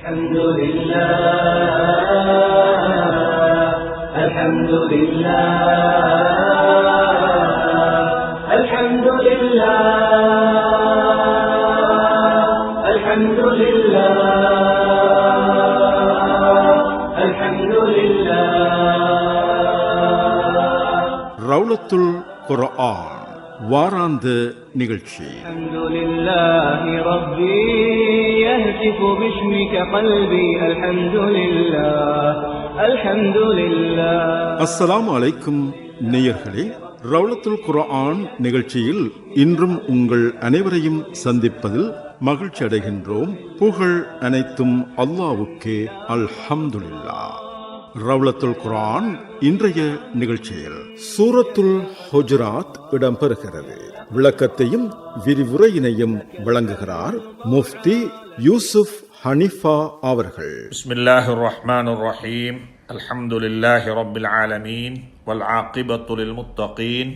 الحمد لله الحمد لله الحمد لله الحمد لله الحمد لله. ரவுலத்துல் குர்ஆன் வாராந்த நிகழ்ச்சி. அல்ஹம்துலில்லாஹி ரப்பி யஹ்திஃபு பிஸ்மிக கல்பி அல்ஹம்துலில்லாஹ் அல்ஹம்துலில்லாஹ். அஸ்ஸலாமு அலைக்கும் நேயர்களே, ரவுலத்துல் குர்ஆன் நிகழ்ச்சியில் இன்றும் உங்கள் அனைவரையும் சந்திப்பதில் மகிழ்ச்சி அடைகின்றோம். புகழ் அனைத்தும் அல்லாஹ்வுக்கே. அல்ஹம்துலில்லாஹ். ரவுலத்துல் குர்ஆன் இன்றைய நிகழ்ச்சியில் சூரத்துல் ஹுஜராத் இடம்பெறுகிறது. விளக்கத்தையும் விரிவுரையினையும் வழங்குகிறார் முஃப்தி யூசுப் ஹனீஃபா அவர்கள். பிஸ்மில்லாஹிர் ரஹ்மானிர் ரஹீம். அல்ஹம்துலில்லாஹி ரப்பில் ஆலமீன் வல் ஆகிபத்து லில் முத்தகீன்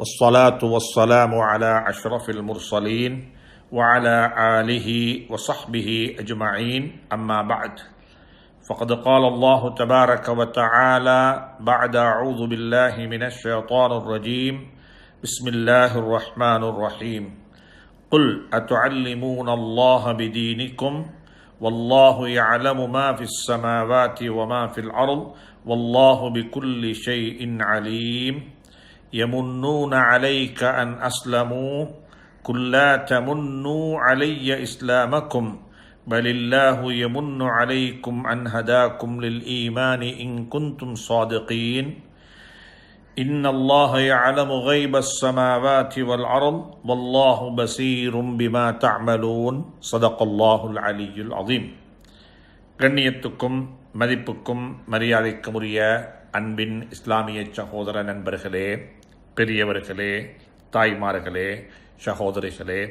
வஸ்ஸலாத்து வஸ்ஸலாமு அலா அஷ்ரஃபில் முர்ஸலீன் வ அலா ஆலிஹி வ ஸஹ்பிஹி அஜ்மஈன். அம்மா பஅத். فقد قال الله تبارك وتعالى بعد أعوذ بالله من الشيطان الرجيم بسم الله الرحمن الرحيم قل أتعلمون الله بدينكم والله يعلم ما في السماوات وما في الأرض والله بكل شيء عليم يمنون عليك أن أسلموا قل لا تمنوا علي إسلامكم بل الله يمن عليكم أن هداكم للإيمان إن كنتم صادقين إن الله يعلم غيب السماوات والأرض والله بصير بما تعملون صدق الله العلي العظيم. கண்ணியத்துக்கும் மதிப்புக்கும் மரியாதைக்கும் உரிய அன்பின் இஸ்லாமிய சகோதர நண்பர்களே, பெரியவர்களே, தாய்மார்களே, சகோதரிகளே,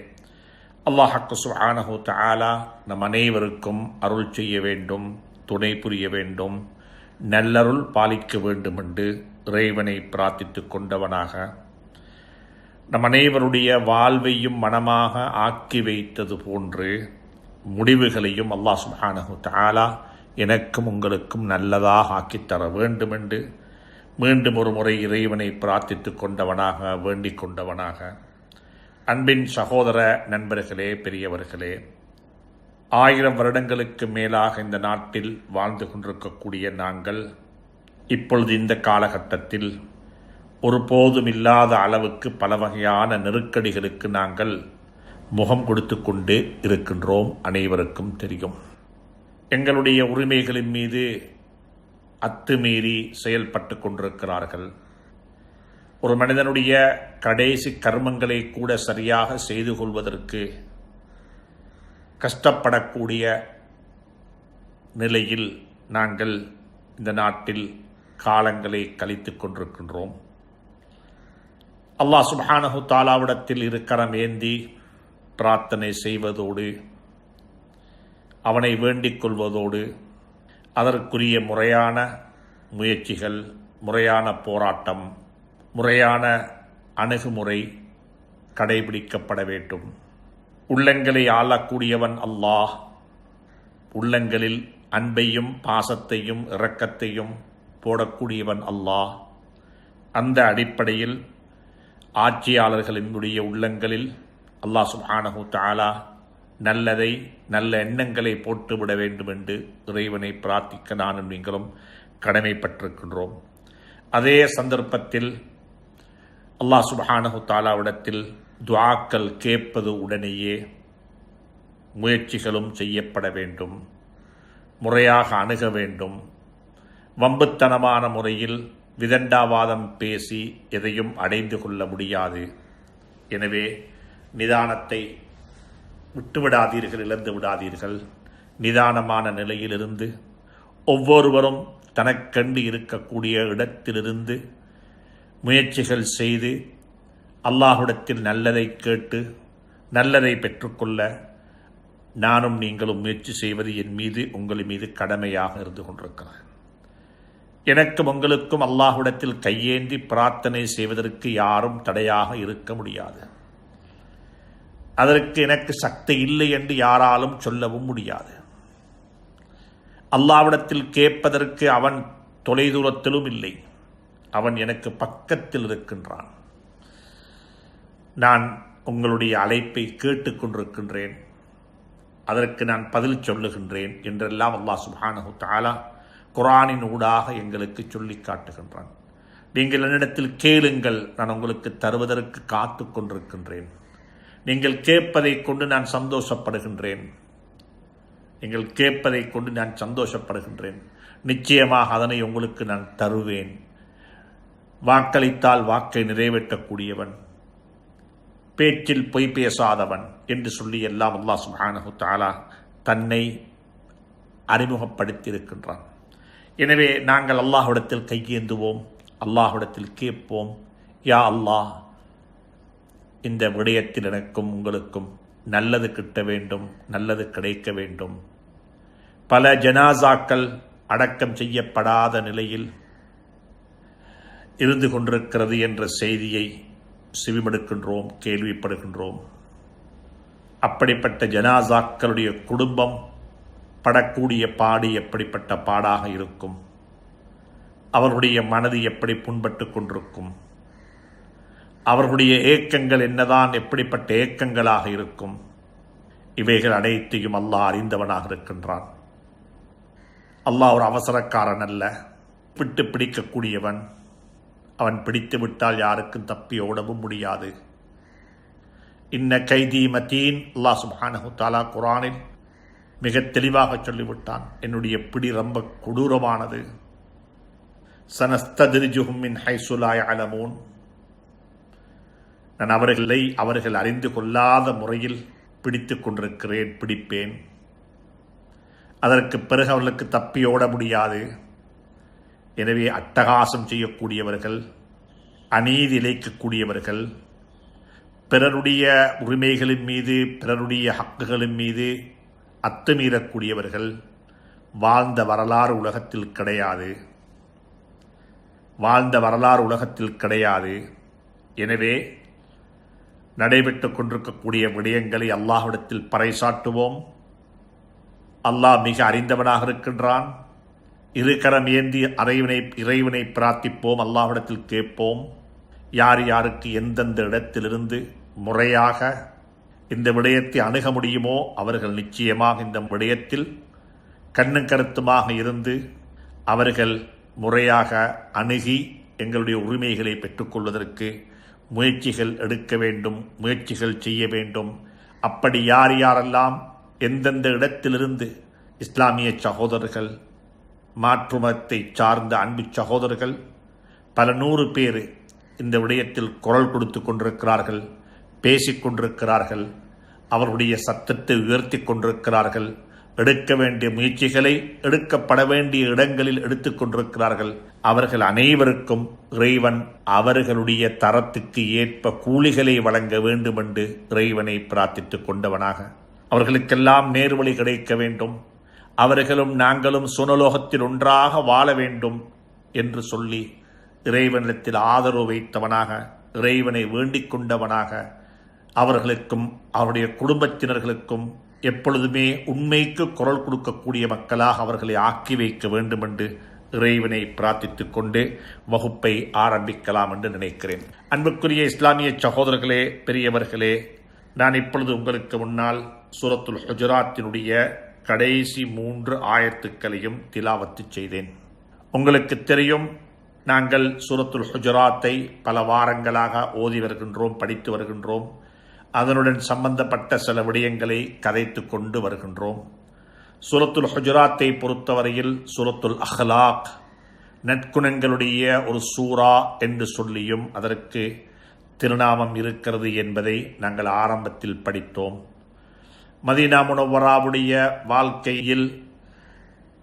அல்லாஹ்க்கு சுப்ஹானஹு தஆலா நம் அனைவருக்கும் அருள் செய்ய வேண்டும், துணை புரிய வேண்டும், நல்லருள் பாலிக்க வேண்டும் என்று இறைவனை பிரார்த்தித்துக் கொண்டவனாக நம் அனைவருடைய வாழ்வையும் மனமாக ஆக்கி வைத்தது போன்று முடிவுகளையும் அல்லாஹ் சுப்ஹானஹு தஆலா எனக்கும் உங்களுக்கும் நல்லதாக ஆக்கித்தர வேண்டும் என்று மீண்டும் ஒரு முறை இறைவனை பிரார்த்தித்துக் கொண்டவனாக வேண்டிக் கொண்டவனாக, அன்பின் சகோதர நண்பர்களே, பெரியவர்களே, 1000 வருடங்களுக்கு மேலாக இந்த நாட்டில் வாழ்ந்து கொண்டிருக்கக்கூடிய நாங்கள் இப்பொழுது இந்த காலகட்டத்தில் ஒருபோதும் இல்லாத அளவுக்கு பல வகையான நெருக்கடிகளுக்கு நாங்கள் முகம் கொடுத்து கொண்டு இருக்கின்றோம். அனைவருக்கும் தெரியும். எங்களுடைய உரிமைகளின் மீது அத்துமீறி செயல்பட்டு கொண்டிருக்கிறார்கள். ஒரு மனிதனுடைய கடைசி கர்மங்களை கூட சரியாக செய்து கொள்வதற்கு கஷ்டப்படக்கூடிய நிலையில் நாங்கள் இந்த நாட்டில் காலங்களை கழித்துக் கொண்டிருக்கின்றோம். அல்லாஹ் சுப்ஹானஹு தஆலாவிடத்தில் இருக்கரம் ஏந்தி பிரார்த்தனை செய்வதோடு, அவனை வேண்டிக் கொள்வதோடு, அதற்குரிய முறையான முயற்சிகள், முறையான போராட்டம், முறையான அணுகுமுறை கடைபிடிக்கப்பட வேண்டும். உள்ளங்களை ஆளக்கூடியவன் அல்லாஹ். உள்ளங்களில் அன்பையும் பாசத்தையும் இரக்கத்தையும் போடக்கூடியவன் அல்லாஹ். அந்த அடிப்படையில் ஆட்சியாளர்களினுடைய உள்ளங்களில் அல்லாஹ் சுப்ஹானஹு தஆலா நல்லதை, நல்ல எண்ணங்களை போட்டுவிட வேண்டும் என்று இறைவனை பிரார்த்திக்க நானும் நீங்களும் கடமைப்பட்டிருக்கின்றோம். அதே சந்தர்ப்பத்தில் அல்லாஹ் சுப்ஹானஹு தஆலாவிடத்தில் துஆக்கள் கேட்பது உடனேயே முயற்சிகளும் செய்யப்பட வேண்டும், முறையாக அணுக வேண்டும். வம்புத்தனமான முறையில் விதண்டாவாதம் பேசி எதையும் அடைந்து கொள்ள முடியாது. எனவே நிதானத்தை விட்டுவிடாதீர்கள், இழந்து விடாதீர்கள். நிதானமான நிலையிலிருந்து ஒவ்வொருவரும் தனக்கண்டு இருக்கக்கூடிய இடத்திலிருந்து முயற்சிகள் செய்து அல்லாஹ்விடத்தில் நல்லதை கேட்டு நல்லதை பெற்றுக்கொள்ள நானும் நீங்களும் முயற்சி செய்வது என் மீது, உங்கள் மீது கடமையாக இருந்து கொண்டிருக்கிறேன். எனக்கும் உங்களுக்கும் அல்லாஹ்விடத்தில் கையேந்தி பிரார்த்தனை செய்வதற்கு யாரும் தடையாக இருக்க முடியாது. அதற்கு எனக்கு சக்தி இல்லை என்று யாராலும் சொல்லவும் முடியாது. அல்லாஹ்விடத்தில் கேட்பதற்கு அவன் தொலைதூரத்திலும் இல்லை, அவன் எனக்கு பக்கத்தில் இருக்கின்றான். நான் உங்களுடைய அழைப்பை கேட்டுக்கொண்டிருக்கின்றேன், அதற்கு நான் பதில் சொல்லுகின்றேன் என்றெல்லாம் அல்லாஹ் சுப்ஹானஹு தஆலா குர்ஆனின் ஊடாக எங்களுக்கு சொல்லி காட்டுகின்றான். நீங்கள் என்னிடத்தில் கேளுங்கள், நான் உங்களுக்கு தருவதற்கு காத்து கொண்டிருக்கின்றேன். நீங்கள் கேட்பதை கொண்டு நான் சந்தோஷப்படுகின்றேன், நீங்கள் கேட்பதை கொண்டு நான் சந்தோஷப்படுகின்றேன். நிச்சயமாக அதனை உங்களுக்கு நான் தருவேன். வாக்களித்தால் வாக்கை நிறைவேற்றக்கூடியவன், பேச்சில் பொய் பேசாதவன் என்று சொல்லி எல்லாம் அல்லாஹ் சுப்ஹானஹு தஆலா தன்னை அறிமுகப்படுத்தியிருக்கின்றான். எனவே நாங்கள் அல்லாஹ்விடத்தில் கையேந்துவோம், அல்லாஹ்விடத்தில் கேட்போம். யா அல்லாஹ், இந்த விடயத்தில் எனக்கும் உங்களுக்கும் நல்லது கிட்ட வேண்டும், நல்லது கிடைக்க வேண்டும். பல ஜனாசாக்கள் அடக்கம் செய்யப்படாத நிலையில் இருந்து கொண்டிருக்கிறது என்ற செய்தியை செவிமடுக்கின்றோம், கேள்விப்படுகின்றோம். அப்படிப்பட்ட ஜனாசாக்களுடைய குடும்பம் படக்கூடிய பாடு எப்படிப்பட்ட பாடாக இருக்கும், அவர்களுடைய மனது எப்படி புண்பட்டு கொண்டிருக்கும், அவர்களுடைய ஏக்கங்கள் என்னதான் எப்படிப்பட்ட ஏக்கங்களாக இருக்கும். இவைகள் அனைத்தையும் அல்லாஹ் அறிந்தவனாக இருக்கின்றான். அல்லாஹ் ஒரு அவசரக்காரன் அல்ல, விட்டு பிடிக்கக்கூடியவன். அவன் பிடித்து விட்டால் யாருக்கும் தப்பி ஓடவும் முடியாது. இன்ன கைதி மதீன், அல்லாஹ் சுப்ஹானஹு தஆலா குர்ஆனில் மிக தெளிவாக சொல்லிவிட்டான். என்னுடைய பிடி ரொம்ப கொடூரமானது. சனஸ்தத்ரிஜுஹும் மின் ஹைஸு லா யஅலமூன், நான் அவர்கள் அறிந்து கொள்ளாத முறையில் பிடித்து கொண்டிருக்கிறேன், பிடிப்பேன். அதற்கு பிறகு அவர்களுக்கு தப்பி ஓட முடியாது. எனவே அட்டகாசம் செய்யக்கூடியவர்கள், அநீதி இழைக்கக்கூடியவர்கள், பிறருடைய உரிமைகளின் மீது, பிறருடைய ஹக்குகளின் மீது அத்துமீறக்கூடியவர்கள் வாழ்ந்த வரலாறு உலகத்தில் கிடையாது, வாழ்ந்த வரலாறு உலகத்தில் கிடையாது. எனவே நடைபெற்று கொண்டிருக்கக்கூடிய விடயங்களை அல்லாஹ்விடத்தில் பறைசாட்டுவோம். அல்லாஹ் மிக அறிந்தவனாக இருக்கின்றான். இரு கரம் ஏந்தி இறைவனை பிரார்த்திப்போம், அல்லாஹ்விடத்தில் கேட்போம். யார் யாருக்கு எந்தெந்த இடத்திலிருந்து முறையாக இந்த விடயத்தை அணுக முடியுமோ அவர்கள் நிச்சயமாக இந்த விடயத்தில் கண்ணும் கருத்துமாக இருந்து அவர்கள் முறையாக அணுகி எங்களுடைய உரிமைகளை பெற்றுக்கொள்வதற்கு முயற்சிகள் எடுக்க வேண்டும், முயற்சிகள் செய்ய வேண்டும். அப்படி யார் யாரெல்லாம் எந்தெந்த இடத்திலிருந்து இஸ்லாமிய சகோதரர்கள், மாற்று மதத்தை சார்ந்த அன்பு சகோதரர்கள் பல 100 பேர் இந்த விடயத்தில் குரல் கொடுத்து கொண்டிருக்கிறார்கள், பேசிக்கொண்டிருக்கிறார்கள், அவர்களுடைய சத்தத்தை உயர்த்தி கொண்டிருக்கிறார்கள், எடுக்க வேண்டிய முயற்சிகளை எடுக்கப்பட வேண்டிய இடங்களில் எடுத்துக் கொண்டிருக்கிறார்கள். அவர்கள் அனைவருக்கும் இறைவன் அவர்களுடைய தரத்துக்கு ஏற்ப கூலிகளை வழங்க வேண்டும் என்று இறைவனை பிரார்த்தித்துக் கொண்டவனாக, அவர்களுக்கெல்லாம் நேர்வழி கிடைக்க வேண்டும், அவர்களும் நாங்களும் சுனலோகத்தில் ஒன்றாக வாழ வேண்டும் என்று சொல்லி இறைவனிடத்தில் ஆதரவு வைத்தவனாக, இறைவனை வேண்டிக் கொண்டவனாக, அவர்களுக்கும் அவருடைய குடும்பத்தினர்களுக்கும் எப்பொழுதுமே உண்மைக்கு குரல் கொடுக்கக்கூடிய மக்களாக அவர்களை ஆக்கி வைக்க வேண்டும் என்று இறைவனை பிரார்த்தித்துக் கொண்டு வகுப்பை ஆரம்பிக்கலாம் என்று நினைக்கிறேன். அன்புக்குரிய இஸ்லாமிய சகோதரர்களே, பெரியவர்களே, நான் இப்பொழுது உங்களுக்கு முன்னால் சூரத்துல் ஹுஜராத்தினுடைய கடைசி 3 ஆயத்துக்களையும் திலாவத்து செய்தேன். உங்களுக்கு தெரியும், நாங்கள் சூரத்துல் ஹுஜராத்தை பல வாரங்களாக ஓதி வருகின்றோம், படித்து வருகின்றோம். அதனுடன் சம்பந்தப்பட்ட சில விடயங்களை கதைத்து கொண்டு வருகின்றோம். சூரத்துல் ஹுஜராத்தை பொறுத்தவரையில் சூரத்துல் அஹ்லாக், நற்குணங்களுடைய ஒரு சூரா என்று சொல்லியும் அதற்கு திருநாமம் இருக்கிறது என்பதை நாங்கள் ஆரம்பத்தில் படித்தோம். மதீனா முனவ்வராவுடைய வாழ்க்கையில்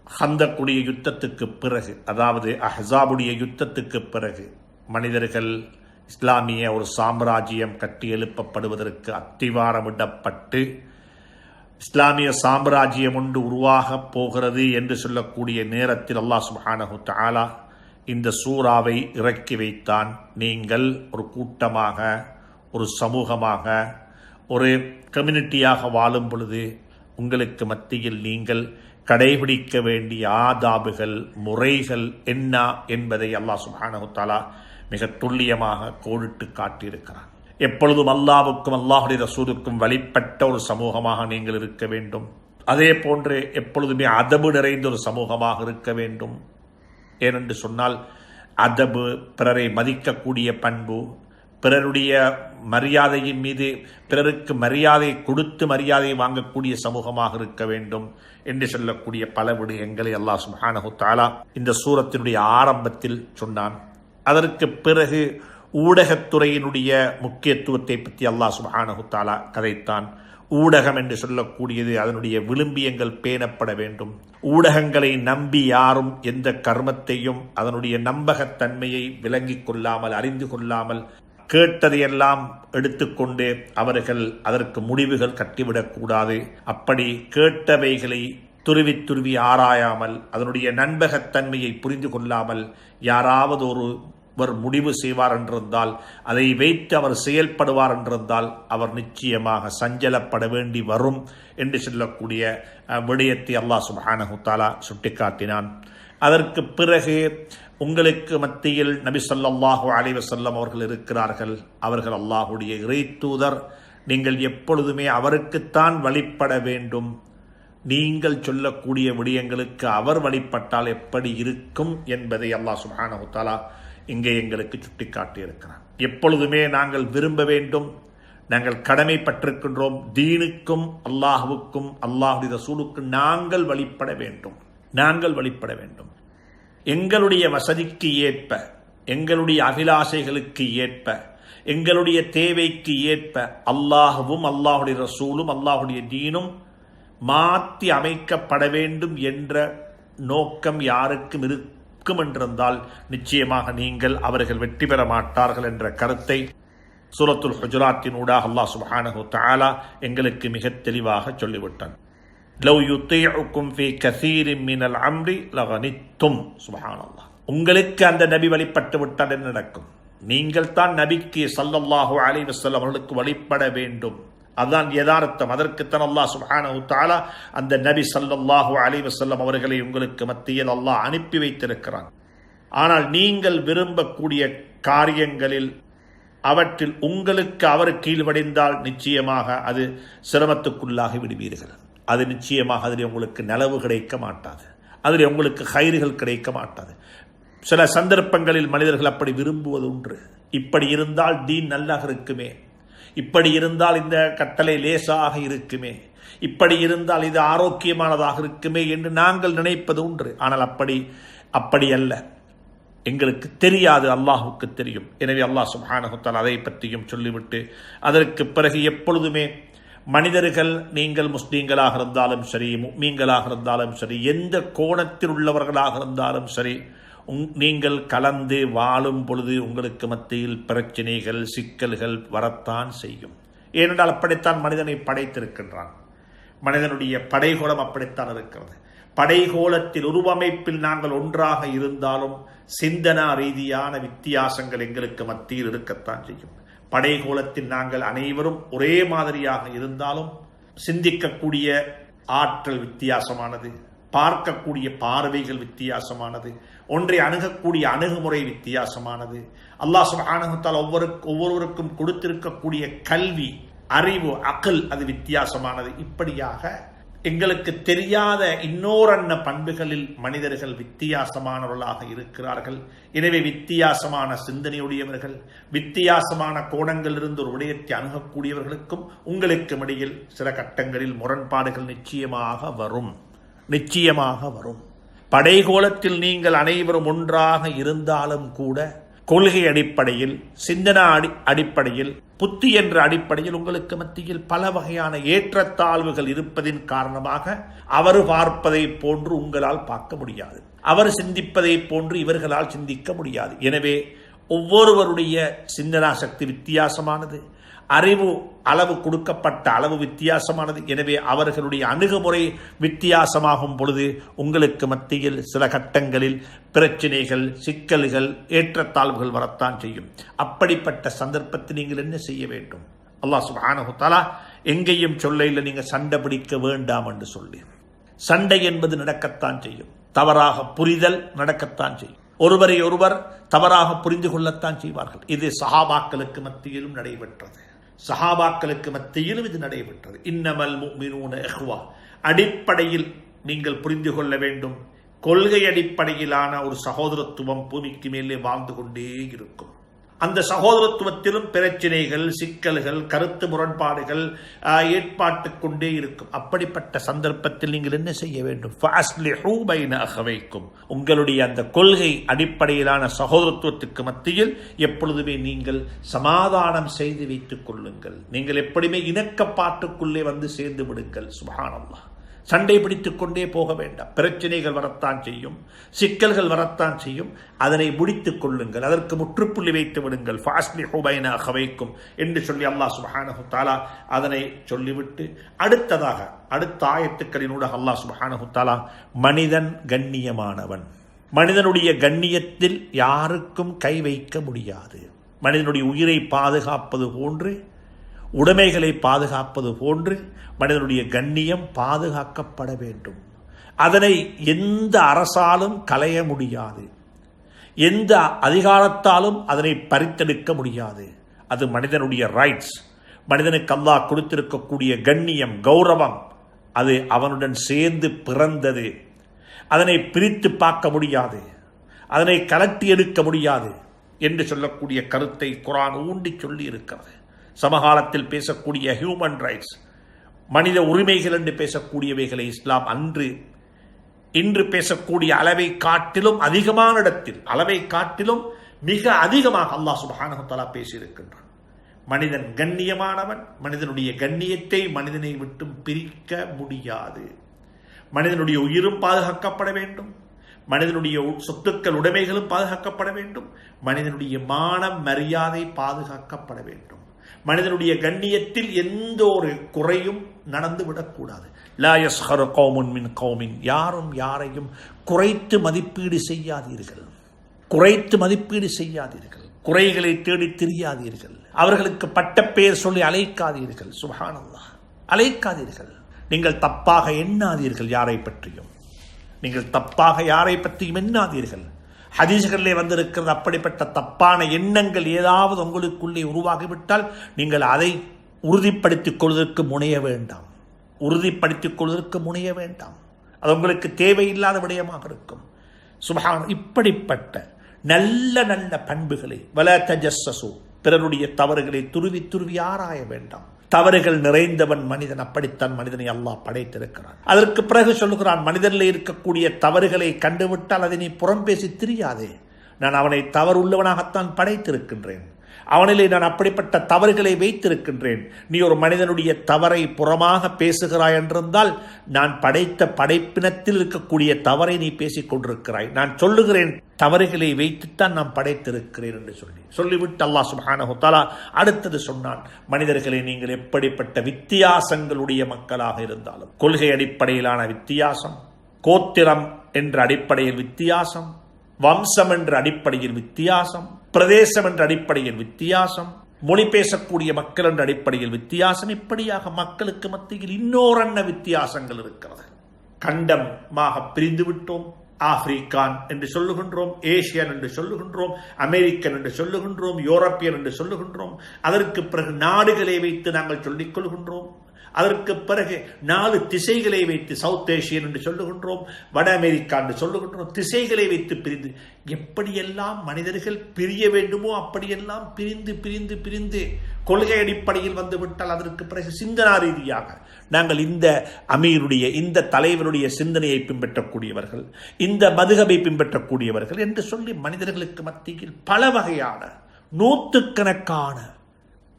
ஹந்தக்குடைய யுத்தத்துக்கு பிறகு, அதாவது அஹ்ஸாபுடைய யுத்தத்துக்கு பிறகு மனிதர்கள் இஸ்லாமிய ஒரு சாம்ராஜ்யம் கட்டி எழுப்பப்படுவதற்கு அத்திவாரமிடப்பட்டு இஸ்லாமிய சாம்ராஜ்யம் ஒன்று உருவாகப் போகிறது என்று சொல்லக்கூடிய நேரத்தில் அல்லாஹ் சுப்ஹானஹு தஆலா இந்த சூறாவை இறக்கி வைத்தான். நீங்கள் ஒரு கூட்டமாக, ஒரு சமூகமாக, ஒரு கம்யூனிட்டியாக வாழும் பொழுது உங்களுக்கு மத்தியில் நீங்கள் கடைபிடிக்க வேண்டிய ஆதாபுகள், முறைகள் என்ன என்பதை அல்லாஹ் சுப்ஹானஹு வ தஆலா மிக துல்லியமாக கோடிட்டு காட்டியிருக்கிறார். எப்பொழுதும் அல்லாஹ்வுக்கும் அல்லாஹ்வுடைய ரசூலுக்கும் வழிபட்ட ஒரு சமூகமாக நீங்கள் இருக்க வேண்டும். அதே போன்று எப்பொழுதுமே அதபு நிறைந்த ஒரு சமூகமாக இருக்க வேண்டும். ஏனென்று சொன்னால் அதபு பிறரை மதிக்கக்கூடிய பண்பு, பிறருடைய மரியாதையின் மீது பிறருக்கு மரியாதை கொடுத்து மரியாதை வாங்கக்கூடிய சமூகமாக இருக்க வேண்டும் என்று சொல்லக்கூடிய பல விடயங்களை அல்லாஹ் சுப்ஹானஹு வ தஆலா இந்த சூரத்தினுடைய ஆரம்பத்தில் சொன்னான். அதற்கு பிறகு ஊடகத்துறையினுடைய முக்கியத்துவத்தை பற்றி அல்லாஹ் சுப்ஹானஹு வ தஆலா கதைத்தான். ஊடகம் என்று சொல்லக்கூடியது அதனுடைய விழும்பியங்கள் பேணப்பட வேண்டும். ஊடகங்களை நம்பி யாரும் எந்த கர்மத்தையும் அதனுடைய நம்பகத்தன்மையை விளங்கிக் கொள்ளாமல், அறிந்து கொள்ளாமல், கேட்டதையெல்லாம் எடுத்துக்கொண்டு அவர்கள் அதற்கு முடிவுகள் கட்டிவிடக்கூடாது. அப்படி கேட்டவைகளை துருவி ஆராயாமல், அதனுடைய நம்பகத்தன்மையை புரிந்து கொள்ளாமல் யாராவது ஒருவர் முடிவு செய்வார் என்றிருந்தால், அதை வைத்து அவர் செயல்படுவார் என்றிருந்தால் அவர் நிச்சயமாக சஞ்சலப்பட வேண்டி வரும் என்று சொல்லக்கூடிய விடயத்தை அல்லாஹ் சுப்ஹானஹு வ தஆலா சுட்டிக்காட்டினான். அதற்கு பிறகு உங்களுக்கு மத்தியில் நபி ஸல்லல்லாஹு அலைஹி வஸல்லம் அவர்கள் இருக்கிறார்கள். அவர்கள் அல்லாஹ்வுடைய இறை தூதர். நீங்கள் எப்பொழுதுமே அவருக்குத்தான் வழிபட வேண்டும். நீங்கள் சொல்லக்கூடிய விடயங்களுக்கு அவர் வழிபட்டால் எப்படி இருக்கும் என்பதை அல்லாஹ் சுப்ஹானஹு வ தஆலா இங்கே எங்களுக்கு சுட்டிக்காட்டி இருக்கிறார். எப்பொழுதுமே நாங்கள் விரும்ப வேண்டும், நாங்கள் கடமைப்பட்டிருக்கின்றோம், தீனுக்கும் அல்லாஹ்வுக்கும் அல்லாஹ்வுடைய ரசூலுக்கும் நாங்கள் வழிபட வேண்டும். எங்களுடைய வசதிக்கு ஏற்ப, எங்களுடைய அபிலாஷைகளுக்கு ஏற்ப, எங்களுடைய தேவைக்கு ஏற்ப அல்லாஹ்வும் அல்லாஹ்வுடைய ரசூலும் அல்லாஹ்வுடைய தீனும் மாற்றி அமைக்கப்பட வேண்டும் என்ற நோக்கம் யாருக்கும் இருக்கும் என்றிருந்தால் நிச்சயமாக நீங்கள் அவர்கள் வெற்றி பெற மாட்டார்கள் என்ற கருத்தை சூரத்துல் ஹுஜராத்தின் ஊடாக அல்லாஹ் சுப்ஹானஹு வ தஆலா எங்களுக்கு மிக தெளிவாக சொல்லிவிட்டான். லவ் யுத்தீஉக்கும் ஃபீ கஸீரின் மினல் அம்ரி லகனித்தும். சுப்ஹானல்லாஹ். உங்களுக்கு அந்த நபி வழிபட்டு விட்டால் என்ன நடக்கும்? நீங்கள் தான் நபிக்கு ஸல்லல்லாஹு அலைஹி வஸல்லம் அவர்களுக்கு வழிபட வேண்டும். அதுதான் யதார்த்தம். அதற்குத்தான் அல்லாஹ் சுப்ஹானஹு வ தஆலா அந்த நபி ஸல்லல்லாஹு அலைஹி வஸல்லம் அவர்களை உங்களுக்கு மத்தியில் அல்லாஹ் அனுப்பி வைத்திருக்கிறான். ஆனால் நீங்கள் விரும்பக்கூடிய காரியங்களில் அவற்றில் உங்களுக்கு அவர் கீழ்வடிந்தால் நிச்சயமாக அது சிரமத்துக்குள்ளாகி விடுவீர்கள். அது நிச்சயமாக அதில் உங்களுக்கு நலவு கிடைக்க மாட்டாது, அதில் உங்களுக்கு ஹைர்கள் கிடைக்க மாட்டாது. சில சந்தர்ப்பங்களில் மனிதர்கள் அப்படி விரும்புவது ஒன்று. இப்படி இருந்தால் தீன் நல்லாக இருக்குமே, இப்படி இருந்தால் இந்த கட்டளை லேசாக இருக்குமே, இப்படி இருந்தால் இது ஆரோக்கியமானதாக இருக்குமே என்று நாங்கள் நினைப்பது ஒன்று. ஆனால் அப்படி அல்ல. எங்களுக்கு தெரியாது, அல்லாஹுக்கு தெரியும். எனவே அல்லாஹ் சுப்ஹானஹு வ தஆலா அதை பற்றியும் சொல்லிவிட்டு அதற்கு பிறகு எப்பொழுதுமே மனிதர்கள், நீங்கள் முஸ்லீம்களாக இருந்தாலும் சரி, முஃமின்களாக இருந்தாலும் சரி, எந்த கோணத்தில் உள்ளவர்களாக இருந்தாலும் சரி, நீங்கள் கலந்து வாழும் பொழுது உங்களுக்கு மத்தியில் பிரச்சனைகள், சிக்கல்கள் வரத்தான் செய்யும். ஏனென்றால் அப்படித்தான் மனிதனை படைத்திருக்கின்றான். மனிதனுடைய படைகோலம் அப்படித்தான் இருக்கிறது. படைகோலத்தில் உருவமைப்பில் நாங்கள் ஒன்றாக இருந்தாலும் சிந்தனா ரீதியான வித்தியாசங்கள் எங்களுக்கு மத்தியில் இருக்கத்தான் செய்யும். படைகோலத்தில் நாங்கள் அனைவரும் ஒரே மாதிரியாக இருந்தாலும் சிந்திக்கக்கூடிய ஆற்றல் வித்தியாசமானது, பார்க்கக்கூடிய பார்வைகள் வித்தியாசமானது, ஒன்றை அணுகக்கூடிய அணுகுமுறை வித்தியாசமானது. அல்லாஹ் சுப்ஹானஹு வ தஆலா ஒவ்வொருவருக்கும் கொடுத்திருக்கக்கூடிய கல்வி, அறிவு, அக்ல் அது வித்தியாசமானது. இப்படியாக எங்களுக்கு தெரியாத இன்னோரன்ன பண்புகளில் மனிதர்கள் வித்தியாசமானவர்களாக இருக்கிறார்கள். எனவே வித்தியாசமான சிந்தனையுடையவர்கள், வித்தியாசமான கோணங்களிலிருந்து ஒரு விடயத்தை அணுகக்கூடியவர்களுக்கும் உங்களுக்கும் இடையில் சில கட்டங்களில் முரண்பாடுகள் நிச்சயமாக வரும். படைகோலத்தில் நீங்கள் அனைவரும் ஒன்றாக இருந்தாலும் கூட கொள்கை அடிப்படையில், சிந்தனா அடிப்படையில், புத்தி என்ற அடிப்படையில் உங்களுக்கு மத்தியில் பல வகையான ஏற்றத்தாழ்வுகள் இருப்பதின் காரணமாக அவர் பார்ப்பதை போன்று உங்களால் பார்க்க முடியாது, அவர் சிந்திப்பதை போன்று இவர்களால் சிந்திக்க முடியாது. எனவே ஒவ்வொருவருடைய சிந்தனா சக்தி வித்தியாசமானது, அறிவு அளவு கொடுக்கப்பட்ட அளவு வித்தியாசமானது. எனவே அவர்களுடைய அணுகுமுறை வித்தியாசமாகும் பொழுது உங்களுக்கு மத்தியில் சில கட்டங்களில் பிரச்சனைகள், சிக்கல்கள், ஏற்றத்தாழ்வுகள் வரத்தான் செய்யும். அப்படிப்பட்ட சந்தர்ப்பத்தை நீங்கள் என்ன செய்ய வேண்டும்? அல்லாஹ் சுப்ஹானஹு வ தஆலா எங்கேயும் சொல்ல இல்லை நீங்கள் சண்டை பிடிக்க வேண்டாம் என்று சொல்லி. சண்டை என்பது நடக்கத்தான் செய்யும், தவறாக புரிதல் நடக்கத்தான் செய்யும், ஒருவரை ஒருவர் தவறாக புரிந்து கொள்ளத்தான் செய்வார்கள். இது சஹாபாக்களுக்கு மத்தியிலும் நடைபெற்றது, சஹாபாக்களுக்கு மத்தியிலும் இது நடைபெற்றது. இன்னமல் முஃமினூன இஹ்வா, அடிப்படையில் நீங்கள் புரிந்து கொள்ள வேண்டும், கொள்கை அடிப்படையிலான ஒரு சகோதரத்துவம் பூமிக்கு மேலே வாழ்ந்து கொண்டே இருக்கும். அந்த சகோதரத்துவத்திலும் பிரச்சனைகள், சிக்கல்கள், கருத்து முரண்பாடுகள் ஏற்பாட்டு கொண்டே இருக்கும். அப்படிப்பட்ட சந்தர்ப்பத்தில் நீங்கள் என்ன செய்ய வேண்டும்? ஃபஅஸ்லிஹூ பைன அஹவைக்கும், உங்களுடைய அந்த கொள்கை அடிப்படையிலான சகோதரத்துவத்துக்கு மத்தியில் எப்பொழுதுமே நீங்கள் சமாதானம் செய்து வைத்துக் கொள்ளுங்கள். நீங்கள் எப்படியுமே இணக்கப்பாட்டுக்குள்ளே வந்து சேர்ந்து விடுங்கள். சுப்ஹானல்லாஹ். சண்டை பிடித்துக் கொண்டே போக வேண்டாம். பிரச்சனைகள் வரத்தான் செய்யும், சிக்கல்கள் வரத்தான் செய்யும், அதனை முடித்துக் கொள்ளுங்கள், அதற்கு முற்றுப்புள்ளி வைத்து விடுங்கள். ஃபஅஸ்லிஹூ பைன அஹவைக்கும் என்று சொல்லி அல்லாஹ் சுப்ஹானஹு தஆலா அதனை சொல்லிவிட்டு அடுத்ததாக அடுத்த ஆயத்துக்களினூடாக அல்லாஹ் சுப்ஹானஹு தஆலா மனிதன் கண்ணியமானவன், மனிதனுடைய கண்ணியத்தில் யாருக்கும் கை வைக்க முடியாது, மனிதனுடைய உயிரை பாதுகாப்பது போன்று, உடைமைகளை பாதுகாப்பது போன்று மனிதனுடைய கண்ணியம் பாதுகாக்கப்பட வேண்டும். அதனை எந்த அரசாலும் களைய முடியாது, எந்த அதிகாரத்தாலும் அதனை பறித்தெடுக்க முடியாது. அது மனிதனுடைய ரைட்ஸ், மனிதனுக்கு அல்லாஹ் கொடுத்திருக்கக்கூடிய கண்ணியம், கௌரவம், அது அவனுடன் சேர்ந்து பிறந்தது. அதனை பிரித்து பார்க்க முடியாது, அதனை கலட்டி எடுக்க முடியாது என்று சொல்லக்கூடிய கருத்தை குர்ஆன் ஊண்டி சொல்லி இருக்கிறது. சமகாலத்தில் பேசக்கூடிய ஹியூமன் ரைட்ஸ், மனித உரிமைகள் என்று பேசக்கூடியவைகளை இஸ்லாம் இன்று பேசக்கூடிய அளவை காட்டிலும் அதிகமான இடத்தில், அளவை காட்டிலும் மிக அதிகமாக அல்லாஹ் சுப்ஹானஹு தஆலா பேசியிருக்கின்றான். மனிதன் கண்ணியமானவன், மனிதனுடைய கண்ணியத்தை மனிதனை விட்டு பிரிக்க முடியாது. மனிதனுடைய உயிரும் பாதுகாக்கப்பட வேண்டும், மனிதனுடைய சொத்துக்கள் உடைமைகளும் பாதுகாக்கப்பட வேண்டும், மனிதனுடைய மானம் மரியாதை பாதுகாக்கப்பட வேண்டும். மனிதனுடைய கண்ணியத்தில் எந்த ஒரு குறையும் நடந்துவிடக்கூடாது. லா யஸ்ஹரு கௌமுன் மின் கௌமின், யாரும் யாரையும் குறைத்து மதிப்பீடு செய்யாதீர்கள், குறைத்து மதிப்பீடு செய்யாதீர்கள், குறைகளை தேடி திரியாதீர்கள், அவர்களுக்கு பட்ட பெயர் சொல்லி அழைக்காதீர்கள். சுப்ஹானல்லாஹ், அழைக்காதீர்கள். நீங்கள் தப்பாக எண்ணாதீர்கள், யாரை பற்றியும் நீங்கள் தப்பாக யாரை பற்றியும் எண்ணாதீர்கள். ஹதீஸ்களிலே வந்திருக்கிறது, அப்படிப்பட்ட தப்பான எண்ணங்கள் ஏதாவது உங்களுக்குள்ளே உருவாகிவிட்டால் நீங்கள் அதை உறுதிப்படுத்திக் கொள்வதற்கு முனைய வேண்டாம், உறுதிப்படுத்திக் கொள்வதற்கு முனைய வேண்டாம். அது உங்களுக்கு தேவையில்லாத விடயமாக இருக்கும். சுப்ஹான், இப்படிப்பட்ட நல்ல நல்ல பண்புகளை, வலா தஜஸ்ஸஸு, பிறருடைய தவறுகளை துருவி துருவி ஆராய வேண்டாம். தவறுகள் நிறைந்தவன் மனிதன், அப்படித்தான் மனிதனை அல்லாஹ் படைத்திருக்கிறான். அதற்கு பிறகு சொல்லுகிறான், மனிதனில் இருக்கக்கூடிய தவறுகளை கண்டுவிட்டால் அதை நீ புறம் பேசி திரியாதே, நான் அவனை தவறு உள்ளவனாகத்தான் படைத்திருக்கின்றேன், அவனிலே நான் அப்படிப்பட்ட தவறுகளை வைத்திருக்கின்றேன். நீ ஒரு மனிதனுடைய தவறை புறமாக பேசுகிறாய் என்றிருந்தால் நான் படைத்த படைப்பினத்தில் இருக்கக்கூடிய தவறை நீ பேசிக் கொண்டிருக்கிறாய். நான் சொல்லுகிறேன், தவறுகளை வைத்துத்தான் நான் படைத்திருக்கிறேன் என்று சொல்லிவிட்டு அல்லாஹ் சுப்ஹானஹு தஆலா அடுத்தது சொன்னான், மனிதர்களை நீங்கள் எப்படிப்பட்ட வித்தியாசங்களுடைய மக்களாக இருந்தாலும், கொள்கை அடிப்படையிலான வித்தியாசம், கோத்திரம் என்ற அடிப்படையில் வித்தியாசம், வம்சம் என்ற அடிப்படையில் வித்தியாசம், பிரதேசம் என்ற அடிப்படையில் வித்தியாசம், மொழி பேசக்கூடிய மக்கள் என்ற அடிப்படையில் வித்தியாசம், இப்படியாக மக்களுக்கு மத்தியில் இன்னோரன்ன வித்தியாசங்கள் இருக்கிறது. கண்டமாக பிரிந்து விட்டோம். ஆப்பிரிக்கான் என்று சொல்லுகின்றோம், ஏசியன் என்று சொல்லுகின்றோம், அமெரிக்கன் என்று சொல்லுகின்றோம், யூரோப்பியன் என்று சொல்லுகின்றோம். அதற்கு பிறகு நாடுகளை வைத்து நாங்கள் சொல்லிக் கொள்கின்றோம். அதற்கு பிறகு 4 திசைகளை வைத்து சவுத் ஏசியன் என்று சொல்லுகின்றோம், வட அமெரிக்கா என்று சொல்லுகின்றோம். திசைகளை வைத்து பிரிந்து எப்படியெல்லாம் மனிதர்கள் பிரிய வேண்டுமோ அப்படியெல்லாம் பிரிந்து பிரிந்து பிரிந்து கொள்கை அடிப்படையில் வந்துவிட்டால் அதற்கு பிறகு சிந்தனா ரீதியாக நாங்கள் இந்த அமீருடைய, இந்த தலைவருடைய சிந்தனையை பின்பற்றக்கூடியவர்கள், இந்த மதுஹபை பின்பற்றக்கூடியவர்கள் என்று சொல்லி மனிதர்களுக்கு மத்தியில் பல வகையான நூற்றுக்கணக்கான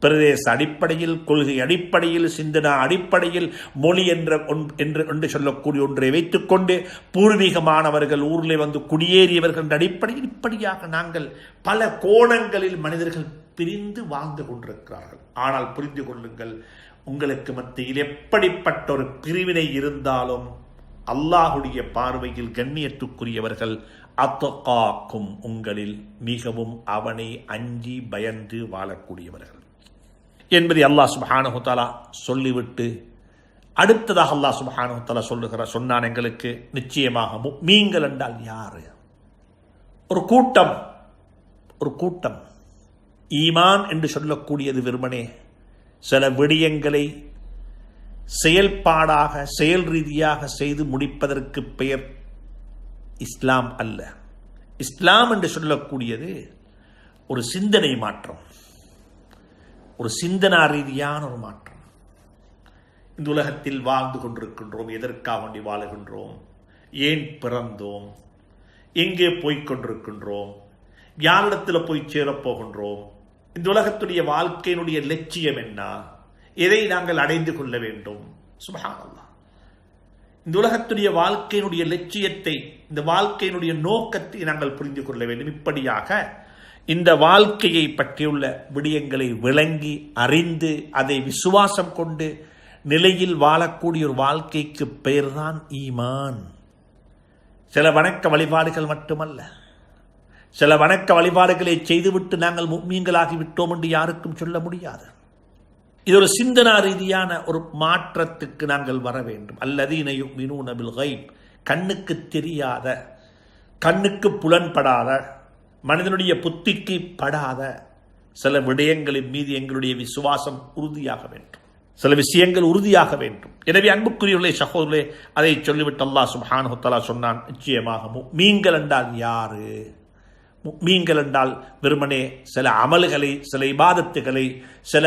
பிரதேச அடிப்படையில், கொள்கை அடிப்படையில், சிந்தனா அடிப்படையில், மொழி என்று சொல்லக்கூடிய ஒன்றை வைத்துக்கொண்டு பூர்வீகமானவர்கள், ஊரில் வந்து குடியேறியவர்கள் என்ற அடிப்படையில் இப்படியாக நாங்கள் பல கோணங்களில் மனிதர்கள் பிரிந்து வாழ்ந்து கொண்டிருக்கிறார்கள். ஆனால் புரிந்து கொள்ளுங்கள், உங்களுக்கு மத்தியில் எப்படிப்பட்ட ஒரு பிரிவினை இருந்தாலும் அல்லாஹுடைய பார்வையில் கண்ணியத்துக்குரியவர்கள் அத்தகாக்கும், உங்களில் மிகவும் அவனை அஞ்சி பயந்து வாழக்கூடியவர்கள் என்பதை அல்லாஹ் சுப்ஹானஹு தஆலா சொல்லிவிட்டு அடுத்ததாக அல்லாஹ் சுப்ஹானஹு வ தஆலா சொன்னான் எங்களுக்கு, நிச்சயமாக முஃமின்கள் என்றால் யாரு? ஒரு கூட்டம். ஈமான் என்று சொல்லக்கூடியது வெறுமனே சில விடயங்களை செயல்பாடாக செயல் ரீதியாக செய்து முடிப்பதற்கு பெயர் இஸ்லாம் அல்ல. இஸ்லாம் என்று சொல்லக்கூடியது ஒரு சிந்தனை மாற்றம், ஒரு சிந்தனா ரீதியான ஒரு மாற்றம். இந்த உலகத்தில் வாழ்ந்து கொண்டிருக்கின்றோம், எதற்காக வேண்டி வாழுகின்றோம், ஏன் பிறந்தோம், எங்கே போய்கொண்டிருக்கின்றோம், யாரிடத்தில் போய் சேரப்போகின்றோம், இந்த உலகத்துடைய வாழ்க்கையினுடைய லட்சியம் என்ன, எதை நாங்கள் அடைந்து கொள்ள வேண்டும். சுப்ஹானல்லாஹ். இந்த உலகத்துடைய வாழ்க்கையினுடைய லட்சியத்தை, இந்த வாழ்க்கையினுடைய நோக்கத்தை நாங்கள் புரிந்து கொள்ள வேண்டும். இப்படியாக இந்த வாழ்க்கையை பற்றியுள்ள விடயங்களை விளங்கி அறிந்து அதை விசுவாசம் கொண்டு நிலையில் வாழக்கூடிய ஒரு வாழ்க்கைக்கு பெயர்தான் ஈமான். சில வணக்க வழிபாடுகள் மட்டுமல்ல, சில வணக்க வழிபாடுகளை செய்துவிட்டு நாங்கள் முஃமின்களாகி விட்டோம் என்று யாருக்கும் சொல்ல முடியாது. இது ஒரு சிந்தனா ரீதியான ஒரு மாற்றத்துக்கு நாங்கள் வர வேண்டும். அல்லதீன யுமினூன பில் கைப், கண்ணுக்கு தெரியாத, கண்ணுக்கு புலன்படாத, மனிதனுடைய புத்திக்கு படாத சில விடயங்களின் மீது எங்களுடைய விசுவாசம் உறுதியாக வேண்டும், சில விஷயங்கள் உறுதியாக வேண்டும். எனவே அன்புக்குரியவர்களே, சகோதரர்களே, அதை சொல்லிவிட்டு அல்லாஹ் சுப்ஹானஹு வ தஆலா சொன்னான், நிச்சயமாக முஃமின்கள் என்றால் யாரு? முஃமின்கள் என்றால் வெறுமனே சில அமல்களை, சில இபாதத்துகளை, சில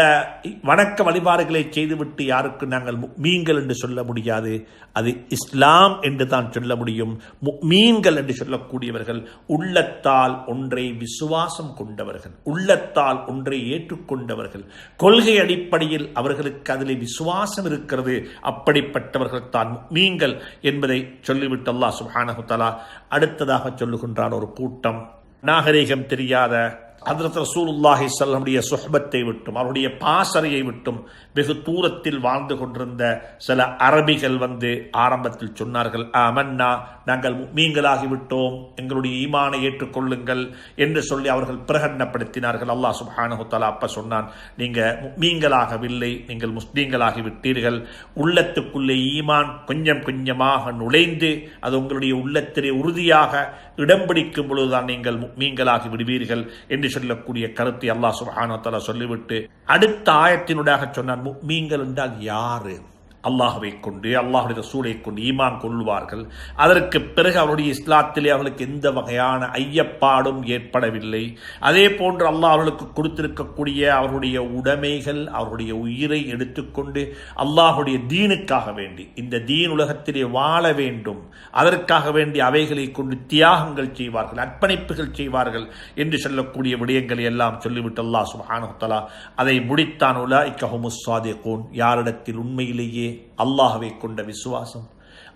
வணக்க வழிபாடுகளை செய்துவிட்டு யாருக்கு நாங்கள் முஃமின்கள் என்று சொல்ல முடியாது. அது இஸ்லாம் என்று தான் சொல்ல முடியும். முஃமின்கள் என்று சொல்லக்கூடியவர்கள் உள்ளத்தால் ஒன்றை விசுவாசம் கொண்டவர்கள், உள்ளத்தால் ஒன்றை ஏற்றுக்கொண்டவர்கள், கொள்கை அடிப்படையில் அவர்களுக்கு அதில் விசுவாசம் இருக்கிறது. அப்படிப்பட்டவர்கள் தான் முஃமின்கள் என்பதை சொல்லிவிட்டு அல்லாஹ் சுப்ஹானஹு வ தஆலா அடுத்ததாக சொல்லுகின்றான், ஒரு கூட்டம் நாகரீகம் தெரியாத ஹஜ்ரத் ரசூலுல்லாஹி ஸல்லல்லாஹு அலைஹி வஸல்லம் சுஹ்பத்தை விட்டும் அவருடைய பாசறையை விட்டும் வெகு தூரத்தில் வாழ்ந்து கொண்டிருந்த சில அரபிகள் வந்து ஆரம்பத்தில் சொன்னார்கள், ஆமன்னா, நாங்கள் முஃமின்களாகி விட்டோம், எங்களுடைய ஈமானை ஏற்றுக்கொள்ளுங்கள் என்று சொல்லி அவர்கள் பிரகடனப்படுத்தினார்கள். அல்லாஹ் சுப்ஹானஹு வ தஆலா அப்ப சொன்னான், நீங்க முஃமின்களாகவில்லை, நீங்கள் முஸ்லீம்களாகி விட்டீர்கள். உள்ளத்துக்குள்ளே ஈமான் கொஞ்சம் கொஞ்சமாக நுழைந்து அது உங்களுடைய உள்ளத்திலே உறுதியாக இடம் பிடிக்கும் பொழுதுதான் நீங்கள் முஃமின்களாகி விடுவீர்கள் என்று சொல்லக்கூடிய கருத்தை அல்லாஹ் சுப்ஹானஹு வ தஆலா சொல்லிவிட்டு அடுத்த ஆயத்தினூடாக சொன்னான், முஃமின்கள் என்றால் யாரு? அல்லாஹ்வை கொண்டு, அல்லாஹ்வுடைய ரசூலை கொண்டு ஈமான் கொள்வார்கள். அதற்கு பிறகு அவருடைய இஸ்லாத்திலே அவர்களுக்கு எந்த வகையான ஐயப்பாடும் ஏற்படவில்லை. அதே போன்று அல்லாஹ் அவர்களுக்கு கொடுத்திருக்கக்கூடிய அவருடைய உடைமைகள், அவருடைய உயிரை எடுத்துக்கொண்டு அல்லாஹ்வுடைய தீனுக்காக வேண்டி, இந்த தீன் உலகத்திலே வாழ வேண்டும், அதற்காக வேண்டி அவைகளை கொண்டு தியாகங்கள் செய்வார்கள், அர்ப்பணிப்புகள் செய்வார்கள் என்று சொல்லக்கூடிய விடயங்களை எல்லாம் சொல்லிவிட்டு அல்லாஹ் சுப்ஹானஹு வ தஆலா அதை முடித்தான். உலாயிக ஹுமுஸ் ஸாதிகூன், யாரிடத்தில் உண்மையிலேயே அல்லாஹ்வை கொண்ட விசுவாசம்,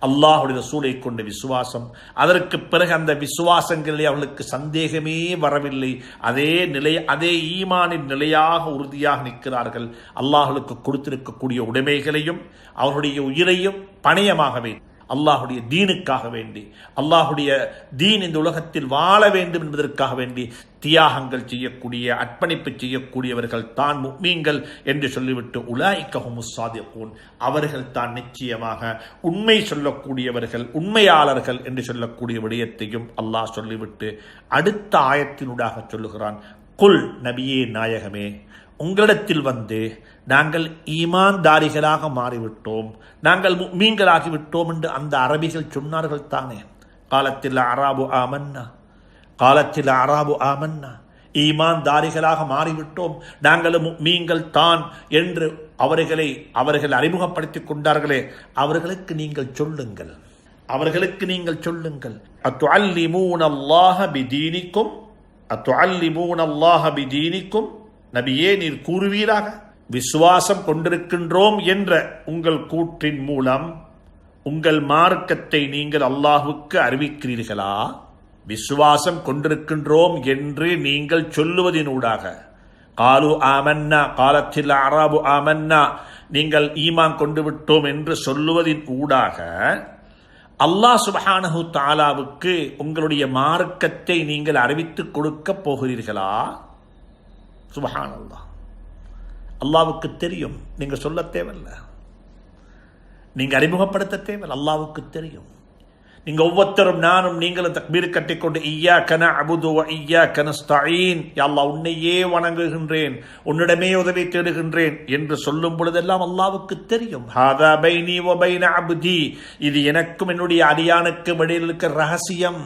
அல்லாஹ்வுடைய ரசூலை கொண்ட விசுவாசம், அதற்கு பிறகு அந்த விசுவாசங்களிலே அவர்களுக்கு சந்தேகமே வரவில்லை, அதே நிலை, அதே ஈமானின் நிலையாக உறுதியாக நிற்கிறார்கள். அல்லாஹ்வுக்கு கொடுத்திருக்கக்கூடிய உடைமைகளையும் அவருடைய உயிரையும் பணயமாகவே அல்லாஹுடைய தீனுக்காக வேண்டி, அல்லாஹுடைய தீன் இந்த உலகத்தில் வாழ வேண்டும் என்பதற்காக வேண்டி தியாகங்கள் செய்யக்கூடிய, அர்ப்பணிப்பு செய்யக்கூடியவர்கள் தான் முஃமின்கள் என்று சொல்லிவிட்டு உலாயிக ஹுமுஸ் ஸாதிகூன், அவர்கள் தான் நிச்சயமாக உண்மை சொல்லக்கூடியவர்கள், உண்மையாளர்கள் என்று சொல்லக்கூடிய விடயத்தையும் அல்லாஹ் சொல்லிவிட்டு அடுத்த ஆயத்தினூடாக சொல்லுகிறான், குல், நபியே நாயகமே, உங்களிடத்தில் வந்து நாங்கள் ஈமான்தாரிகளாக மாறிவிட்டோம், நாங்கள் முஃமின்களாகிவிட்டோம் என்று அந்த அரபிகள் சொன்னார்கள் தானே. காலத்தில் அராபு ஆமன்னா, காலத்தில் அராபு ஆமன்னா, ஈமான்தாரிகளாக மாறிவிட்டோம், நாங்களும் முஃமின்கள் தான் என்று அவர்கள் அறிமுகப்படுத்திக் கொண்டார்களே, அவர்களுக்கு நீங்கள் சொல்லுங்கள், அவர்களுக்கு நீங்கள் சொல்லுங்கள், அத்துஅல்லிமூன அல்லாஹ பிதீனிக்கும், அத்துஅல்லிமூன அல்லாஹ பிதீனிக்கும், நபியே நீர் கூறுவீராக, விசுவாசம் கொண்டிருக்கின்றோம் என்ற உங்கள் கூற்றின் மூலம் உங்கள் மார்க்கத்தை நீங்கள் அல்லாஹுக்கு அறிவிக்கிறீர்களா? விசுவாசம் கொண்டிருக்கின்றோம் என்று நீங்கள் சொல்லுவதினூடாக, காலு ஆமன்னா, காலத்தில் அராபு ஆமன்னா, நீங்கள் ஈமான் கொண்டு விட்டோம் என்று சொல்லுவதின் ஊடாக அல்லாஹ் சுப்ஹானஹு தஆலாவுக்கு உங்களுடைய மார்க்கத்தை நீங்கள் அறிவித்துக் கொடுக்க போகிறீர்களா? சுப்ஹானல்லாஹ், அல்லாஹ்வுக்கு தெரியும், நீங்க சொல்ல தேவையில்லை. நீங்க அறிமுகப்படுத்த தேவை, அல்லாஹ்வுக்கு தெரியும். நீங்க ஒவ்வொருத்தரும் நானும் நீங்களும் தக்பீர் கட்டிக்கொண்டு இய்யாக நஅபுது வ இய்யாக நஸ்தஈன், யா அல்லாஹ் உன்னையே வணங்குகின்றேன், உன்னிடமே உதவி தேடுகின்றேன் என்று சொல்லும் பொழுதெல்லாம் அல்லாஹ்வுக்கு தெரியும். ஹாதா பைனி வ பைன அப்தி, இது எனக்கும் என்னுடைய அடியானுக்கும் இடையில் இருக்கிற ரகசியம்.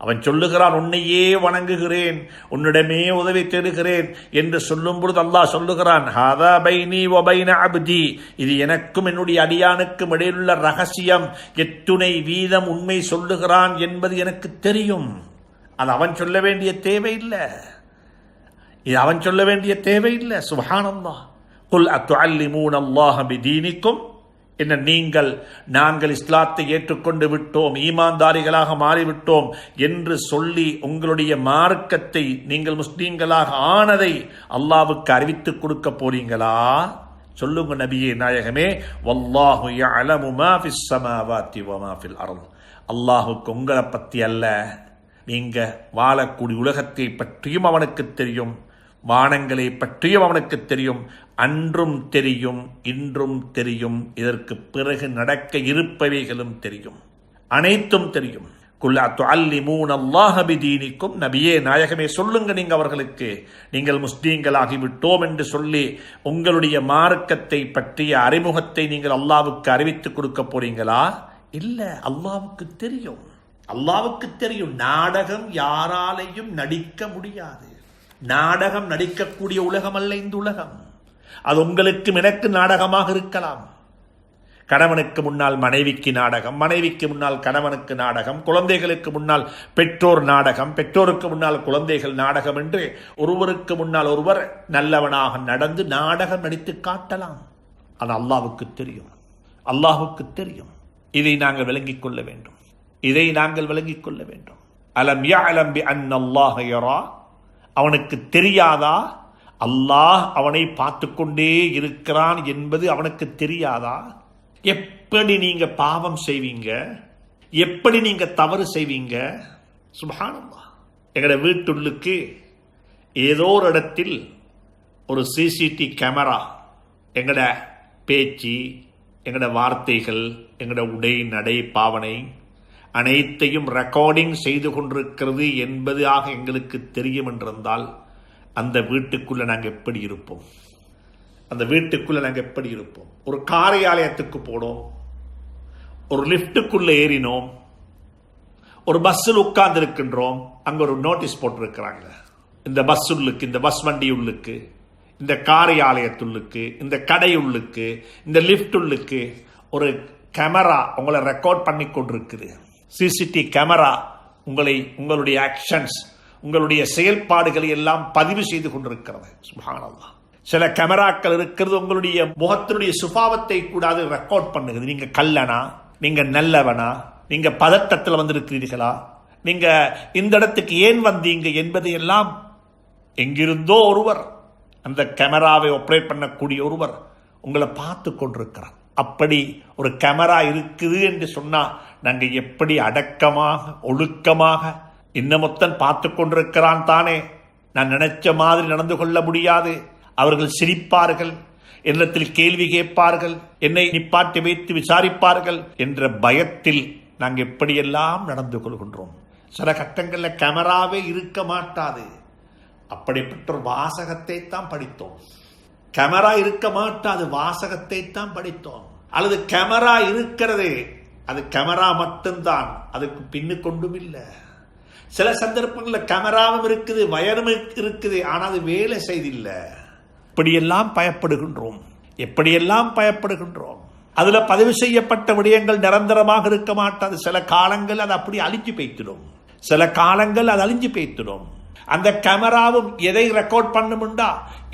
அவன் சொல்லுகிறான் உன்னையே வணங்குகிறேன், உன்னிடமே உதவி தேடுகிறேன் என்று சொல்லும் பொழுது அல்லாஹ் சொல்லுகிறான் ஹாதா பைனி வ பைன அப்தி, இது எனக்கும் என்னுடைய அடியானுக்கும் இடையிலுள்ள ரகசியம். எத்துணை வீதம் உண்மை சொல்லுகிறான் என்பது எனக்கு தெரியும். அது அவன் சொல்ல வேண்டிய தேவையில்லை, இது அவன் சொல்ல வேண்டிய தேவையில்லை. சுப்ஹானல்லாஹ். குல் அத்துஅல்லிமூன அல்லாஹ பிதீனிக்கும், என்ன நாங்கள் இஸ்லாத்தை ஏற்றுக்கொண்டு விட்டோம், ஈமான்தாரிகளாக மாறிவிட்டோம் என்று சொல்லி உங்களுடைய மார்க்கத்தை, நீங்கள் முஸ்லீம்களாக ஆனதை அல்லாஹ்வுக்கு அறிவித்துக் கொடுக்க போறீங்களா? சொல்லுங்க நபியே நாயகமே. வல்லாஹு யஅலமு மா ஃபிஸ் ஸமாவாத்தி வ மா ஃபில் அர்த், அல்லாஹ்வுக்கு உங்களை பற்றி அல்ல, நீங்க வாழக்கூடிய உலகத்தை பற்றியும் அவனுக்கு தெரியும், வானங்களை பற்றியும் அவனுக்கு தெரியும், அன்றும் தெரியும், இன்றும் தெரியும், இதற்கு பிறகு நடக்க இருப்பவைகளும் தெரியும், அனைத்தும் தெரியும். குல் அத்துஅல்லிமூன அல்லாஹ பிதீனிக்கும், நபியே நாயகமே சொல்லுங்க நீங்க அவர்களுக்கு, நீங்கள் முஸ்லீம்களாகி விட்டோம் என்று சொல்லி உங்களுடைய மார்க்கத்தை பற்றிய அறிமுகத்தை நீங்கள் அல்லாஹ்வுக்கு அறிவித்துக் கொடுக்க போறீங்களா? இல்ல, அல்லாஹ்வுக்கு தெரியும், அல்லாஹ்வுக்கு தெரியும். நாடகம் யாராலையும் நடிக்க முடியாது. நாடகம் நடிக்கக்கூடிய உலகம் அல்ல இந்த உலகம். அது உங்களுக்கும் எனக்கு நாடகமாக இருக்கலாம். கணவனுக்கு முன்னால் மனைவிக்கு நாடகம், மனைவிக்கு முன்னால் கணவனுக்கு நாடகம், குழந்தைகளுக்கு முன்னால் பெற்றோர் நாடகம், பெற்றோருக்கு முன்னால் குழந்தைகள் நாடகம் என்று ஒருவருக்கு முன்னால் ஒருவர் நல்லவனாக நடந்து நாடகம் நடித்து காட்டலாம். அது அல்லாஹ்வுக்கு தெரியும், அல்லாஹ்வுக்கு தெரியும். இதை நாங்கள் விளங்கிக் கொள்ள வேண்டும், இதை நாங்கள் விளங்கிக் கொள்ள வேண்டும். அலம் யஅலம் பி அன்னல்லாஹ யரா, அவனுக்கு தெரியாதா அல்லாஹ் அவனை பார்த்து கொண்டே இருக்கிறான் என்பது அவனுக்கு தெரியாதா? எப்படி நீங்க பாவம் செய்வீங்க, எப்படி நீங்க தவறு செய்வீங்க? சுப்ஹானல்லாஹ். எங்கட வீட்டுள்ளுக்கு ஏதோ ஒரு இடத்தில் ஒரு சிசிடி கேமரா எங்கட பேச்சு, எங்கட வார்த்தைகள், எங்கட உடை நடை பாவனை அனைத்தையும் ரெக்கார்டிங் செய்து கொண்டிருக்கிறது என்பதாக எங்களுக்கு தெரியும் என்றிருந்தால் அந்த வீட்டுக்குள்ள நாங்கள் எப்படி இருப்போம்? அந்த வீட்டுக்குள்ள நாங்கள் எப்படி இருப்போம்? ஒரு காரியாலயத்துக்கு போனோம், ஒரு லிப்டுக்குள்ள ஏறினோம், ஒரு பஸ்ஸில் உட்கார்ந்து இருக்கின்றோம், அங்க ஒரு நோட்டீஸ் போட்டிருக்கிறாங்க, இந்த பஸ் உள்ளுக்கு, இந்த பஸ் வண்டி உள்ளுக்கு, இந்த காரியாலயத்துள்ளுக்கு, இந்த கடை உள்ளுக்கு, இந்த லிப்ட் உள்ளுக்கு ஒரு கேமரா உங்களை ரெக்கார்ட் பண்ணி கொண்டிருக்குது. சிசிடி கேமரா உங்களுடைய ஆக்ஷன்ஸ், உங்களுடைய செயல்பாடுகளை எல்லாம் பதிவு செய்து கொண்டிருக்கிறது. சுப்ஹானல்லாஹ். சில கேமராக்கள் இருக்கிறது உங்களுடைய முகத்தினுடைய சுபாவத்தை கூட அது ரெக்கார்ட் பண்ணுகிறது. நீங்க கல்லனா, நீங்க நல்லவனா, நீங்க பதட்டத்தில் வந்திருக்கிறீர்களா, நீங்க இந்த இடத்துக்கு ஏன் வந்தீங்க என்பதையெல்லாம் எங்கிருந்தோ ஒருவர், அந்த கேமராவை ஆபரேட் பண்ணக்கூடிய ஒருவர் உங்களை பார்த்து கொண்டிருக்கிறார். அப்படி ஒரு கேமரா இருக்குது என்று சொன்னா நாங்க எப்படி அடக்கமாக ஒழுக்கமாக, இன்னமொத்தன் பார்த்து கொண்டிருக்கிறான் தானே, நான் நினைச்ச மாதிரி நடந்து கொள்ள முடியாது, அவர்கள் சிரிப்பார்கள், என்னிடத்தில் கேள்வி கேட்பார்கள், என்னை நிப்பாட்டி வைத்து விசாரிப்பார்கள் என்ற பயத்தில் நாங்கள் எப்படியெல்லாம் நடந்து கொள்கின்றோம். சில கட்டங்களில் கேமராவே இருக்க மாட்டாது, அப்படிப்பட்ட ஒரு வாசகத்தை தான் படித்தோம். கேமரா இருக்க மாட்டாது, வாசகத்தை தான் படித்தோம். அல்லது கேமரா இருக்கிறது, அது கேமரா மட்டும்தான், அதுக்கு பின்னு கொண்டும் இல்லை. சில சந்தர்ப்பங்களில் கேமராவும் இருக்குது, வயரும் இருக்குது, ஆனால் அது வேலை செய்தில்லை. இப்படியெல்லாம் பயப்படுகின்றோம், எப்படியெல்லாம் பயப்படுகின்றோம். அதுல பதிவு செய்யப்பட்ட விடயங்கள் நிரந்தரமாக இருக்க மாட்டாது. சில காலங்கள் அது அப்படி அழிஞ்சு போய்த்திடும், சில காலங்கள் அது அழிஞ்சு போய்த்திடும். அந்த கேமராவும் எதை ரெக்கார்ட் பண்ணும்டா,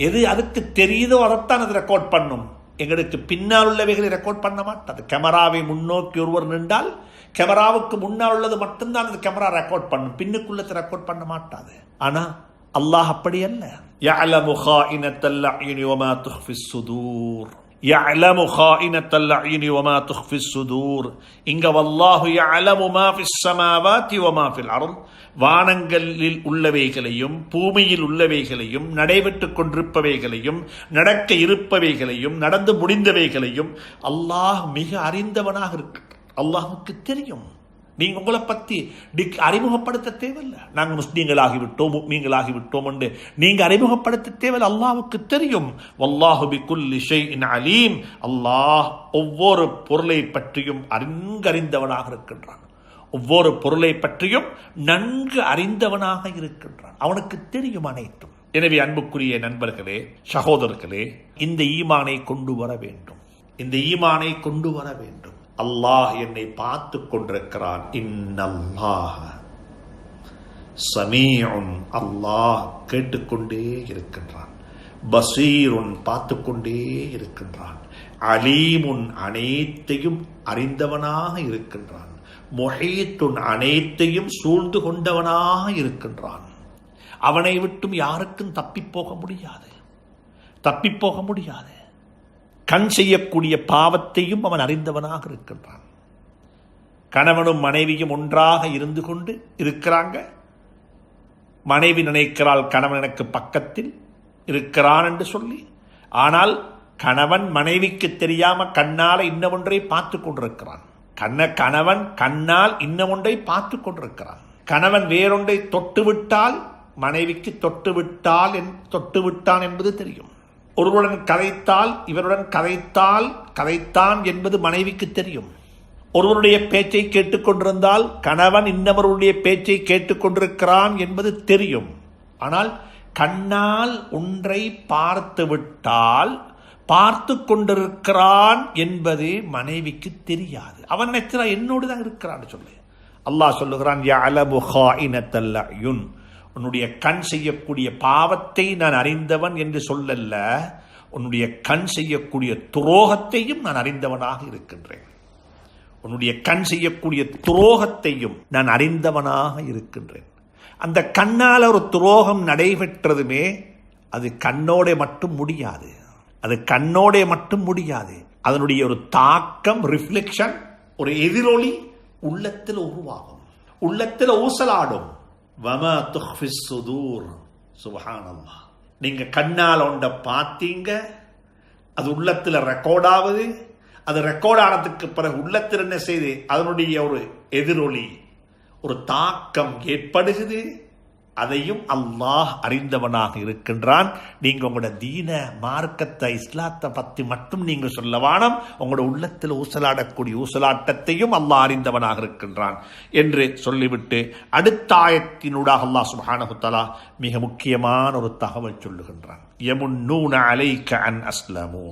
எது அதுக்கு தெரியுதோ அதைத்தான் அது ரெக்கார்ட் பண்ணும். எங்களுக்கு பின்னால் உள்ளவைகளை ரெக்கார்ட் பண்ண மாட்டாது. கேமராவை முன்னோக்கி ஒருவர் நின்றால் கேமராவுக்கு முன்னால் உள்ளது மட்டும்தான் அந்த கேமரா ரெக்கார்ட் பண்ணும், பின்னுக்குள்ளதை ரெக்கார்ட் பண்ண மாட்டாது. ஆனா அல்லாஹ் அப்படி அல்ல. யஅலமு காயினத்தல் அய்யுனி வமா துஃபிஸ் சுதூர், يعلم خائنة الأعين وما تخفي الصدور. இங்க والله يعلم ما في السماوات وما في الأرض. வானங்களில் உள்ளவைகளையும் பூமியில் உள்ளவைகளையும் நடைபெற்றுக் கொண்டிருப்பவைகளையும் நடக்க இருப்பவைகளையும் நடந்து முடிந்தவைகளையும் அல்லாஹ் மிக அறிந்தவனாக இருக்கிறான். அல்லாஹ்வுக்கு தெரியும். நீங்க உங்களை பத்தி அறிமுகப்படுத்த தேவையில்லை. நாங்கள் முஸ்லீம்களாகிவிட்டோம் முஃமின்களாகிவிட்டோம் என்று நீங்க அறிமுகப்படுத்த தேவையில்லை. அல்லாஹ்வுக்கு தெரியும். வல்லாஹு பிகுல்லி ஷைஇன் அலீம். அல்லாஹ் ஒவ்வொரு பொருளை பற்றியும் அறிந்தவனாக இருக்கின்றான். ஒவ்வொரு பொருளை பற்றியும் நன்கு அறிந்தவனாக இருக்கின்றான். அவனுக்கு தெரியும் அனைத்தும். எனவே அன்புக்குரிய நண்பர்களே, சகோதரர்களே, இந்த ஈமானை கொண்டு வர வேண்டும். இந்த ஈமானை கொண்டு வர வேண்டும். அல்லாஹ் என்னை பார்த்து கொண்டிருக்கிறான். இன்னல்லாஹ சமீஉன். அல்லாஹ் கேட்டுக்கொண்டே இருக்கின்றான். பசீருன் பார்த்து கொண்டே இருக்கின்றான். அலீமுன் அனைத்தையும் அறிந்தவனாக இருக்கின்றான். முஹீத்துன் அனைத்தையும் சூழ்ந்து கொண்டவனாக இருக்கின்றான். அவனை விட்டும் யாருக்கும் தப்பிப்போக முடியாது. தப்பிப்போக முடியாது. கண் செய்யக்கூடிய பாவத்தையும் அவன் அறிந்தவனாக இருக்கின்றான். கணவனும் மனைவியும் ஒன்றாக இருந்து கொண்டு இருக்கிறாங்க. மனைவி நினைக்கிறாள் கணவன் எனக்கு பக்கத்தில் இருக்கிறான் என்று சொல்லி. ஆனால் கணவன் மனைவிக்கு தெரியாம கண்ணால இன்னொன்றை பார்த்து கொண்டிருக்கிறான். கணவன் கண்ணால் இன்னொன்றை பார்த்து கொண்டிருக்கிறான். கணவன் வேறொன்றை தொட்டுவிட்டால் மனைவிக்கு தொட்டுவிட்டான் என்பது தெரியும். ஒருவருடன் கதைத்தால் இவருடன் கதைத்தான் என்பது மனைவிக்கு தெரியும். ஒருவருடைய பேச்சை கேட்டுக்கொண்டிருந்தால் கணவன் இன்னவருடைய பேச்சை கேட்டுக்கொண்டிருக்கிறான் என்பது தெரியும். ஆனால் கண்ணால் ஒன்றை பார்த்துவிட்டால் பார்த்து கொண்டிருக்கிறான் என்பது மனைவிக்கு தெரியாது. அவன் நினைக்கிறான் என்னோடு தான் இருக்கிறான் சொல்லு. அல்லாஹ் சொல்லுகிறான், யஅலமு ஹாயினத்தல் அயுன். உன்னுடைய கண் செய்யக்கூடிய பாவத்தை நான் அறிந்தவன் என்று சொல்லல்ல, உன்னுடைய கண் செய்யக்கூடிய துரோகத்தையும் நான் அறிந்தவனாக இருக்கின்றேன். உன்னுடைய கண் செய்யக்கூடிய துரோகத்தையும் நான் அறிந்தவனாக இருக்கின்றேன். அந்த கண்ணால் ஒரு துரோகம் நடைபெற்றதுமே அது கண்ணோட மட்டும் முடியாது. அது கண்ணோட மட்டும் முடியாது. அதனுடைய ஒரு தாக்கம், ரிஃப்ளெக்ஷன், ஒரு எதிரொலி உள்ளத்தில் உருவாகும், உள்ளத்தில் ஊசலாடும். வமா துஃபிஸ் சுதூர். சுப்ஹானல்லாஹ். நீங்க கண்ணால் ஒன்றை பார்த்தீங்க, அது உள்ளத்தில் ரெக்கார்ட் ஆகுது. அது ரெக்கார்ட் ஆனதுக்கு பிறகு உள்ளத்தில் என்ன செய்து அதனுடைய ஒரு எதிரொலி, ஒரு தாக்கம் ஏற்படுகிறது. அதையும் அல்லாஹ் அறிந்தவனாக இருக்கின்றான். நீங்க உங்களோட தீன மார்க்கத்தை இஸ்லாத்தை பத்தி மட்டும் நீங்க சொல்ல வேணாம், உங்களோட உள்ளத்தில் ஊசலாடக்கூடிய ஊசலாட்டத்தையும் அல்லாஹ் அறிந்தவனாக இருக்கின்றான் என்று சொல்லிவிட்டு அடுத்த ஆயத்தினூடாக அல்லாஹ் சுப்ஹானஹு தஆலா மிக முக்கியமான ஒரு தகவல் சொல்லுகின்றான். யமுன்னூன அலைக அன் அஸ்லமு.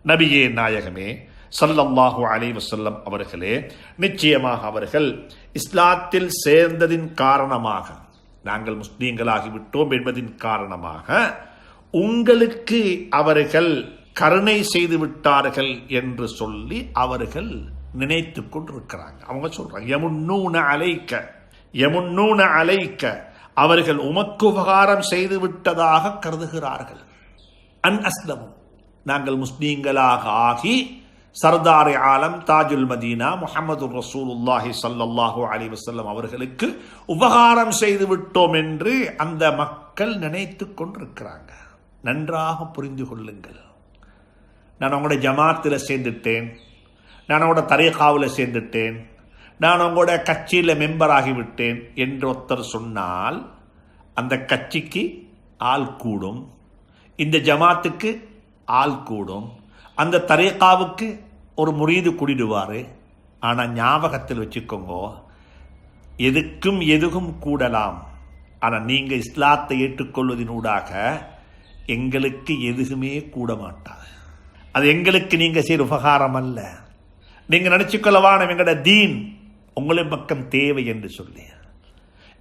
நபியே நாயகமே ஸல்லல்லாஹு அலைஹி வஸல்லம் அவர்களே, நிச்சயமாக அவர்கள் இஸ்லாத்தில் சேர்ந்ததின் காரணமாக, நாங்கள் முஸ்லீம்களாகிவிட்டோம் என்பதின் காரணமாக உங்களுக்கு அவர்கள் கருணை செய்து விட்டார்கள் என்று சொல்லி அவர்கள் நினைத்து கொண்டிருக்கிறாங்க. அவங்க சொல்றாங்க, யமுன்னூன அலைக்க, அவர்கள் உமக்கு உபகாரம் செய்து விட்டதாக கருதுகிறார்கள். அன் அஸ்லமு, நாங்கள் முஸ்லீம்களாக ஆகி சர்தார் ஆலம் தாஜுல் மதீனா முஹம்மது ரசூலுல்லாஹி ஸல்லல்லாஹு அலைஹி வஸல்லம் அவர்களுக்கு உபகாரம் செய்து விட்டோம் என்று அந்த மக்கள் நினைத்து கொண்டிருக்கிறாங்க. நன்றாக புரிந்து கொள்ளுங்கள். நான் உங்களோட ஜமாத்தில் சேர்ந்துட்டேன், நான் உங்களோட தரீகாவில் சேர்ந்துட்டேன், நான் உங்களோட கட்சியில் மெம்பர் ஆகிவிட்டேன் என்று ஒருத்தர் சொன்னால் அந்த கட்சிக்கு ஆள் கூடும், இந்த ஜமாத்துக்கு ஆள் கூடும், அந்த தரீகாவுக்கு ஒரு முரீது கூடிடுவார். ஆனால் ஞாபகத்தில் வச்சுக்கோங்க, எதுக்கும் எதுவும் கூடலாம். ஆனால் நீங்கள் இஸ்லாத்தை ஏற்றுக்கொள்வதனூடாக எங்களுக்கு எதுவுமே கூட மாட்டாது. அது எங்களுக்கு நீங்கள் செய்கிற உபகாரம் அல்ல. நீங்கள் நினச்சிக்கொள்ளவான எங்களோட தீன் உங்களின் பக்கம் தேவை என்று சொல்லி,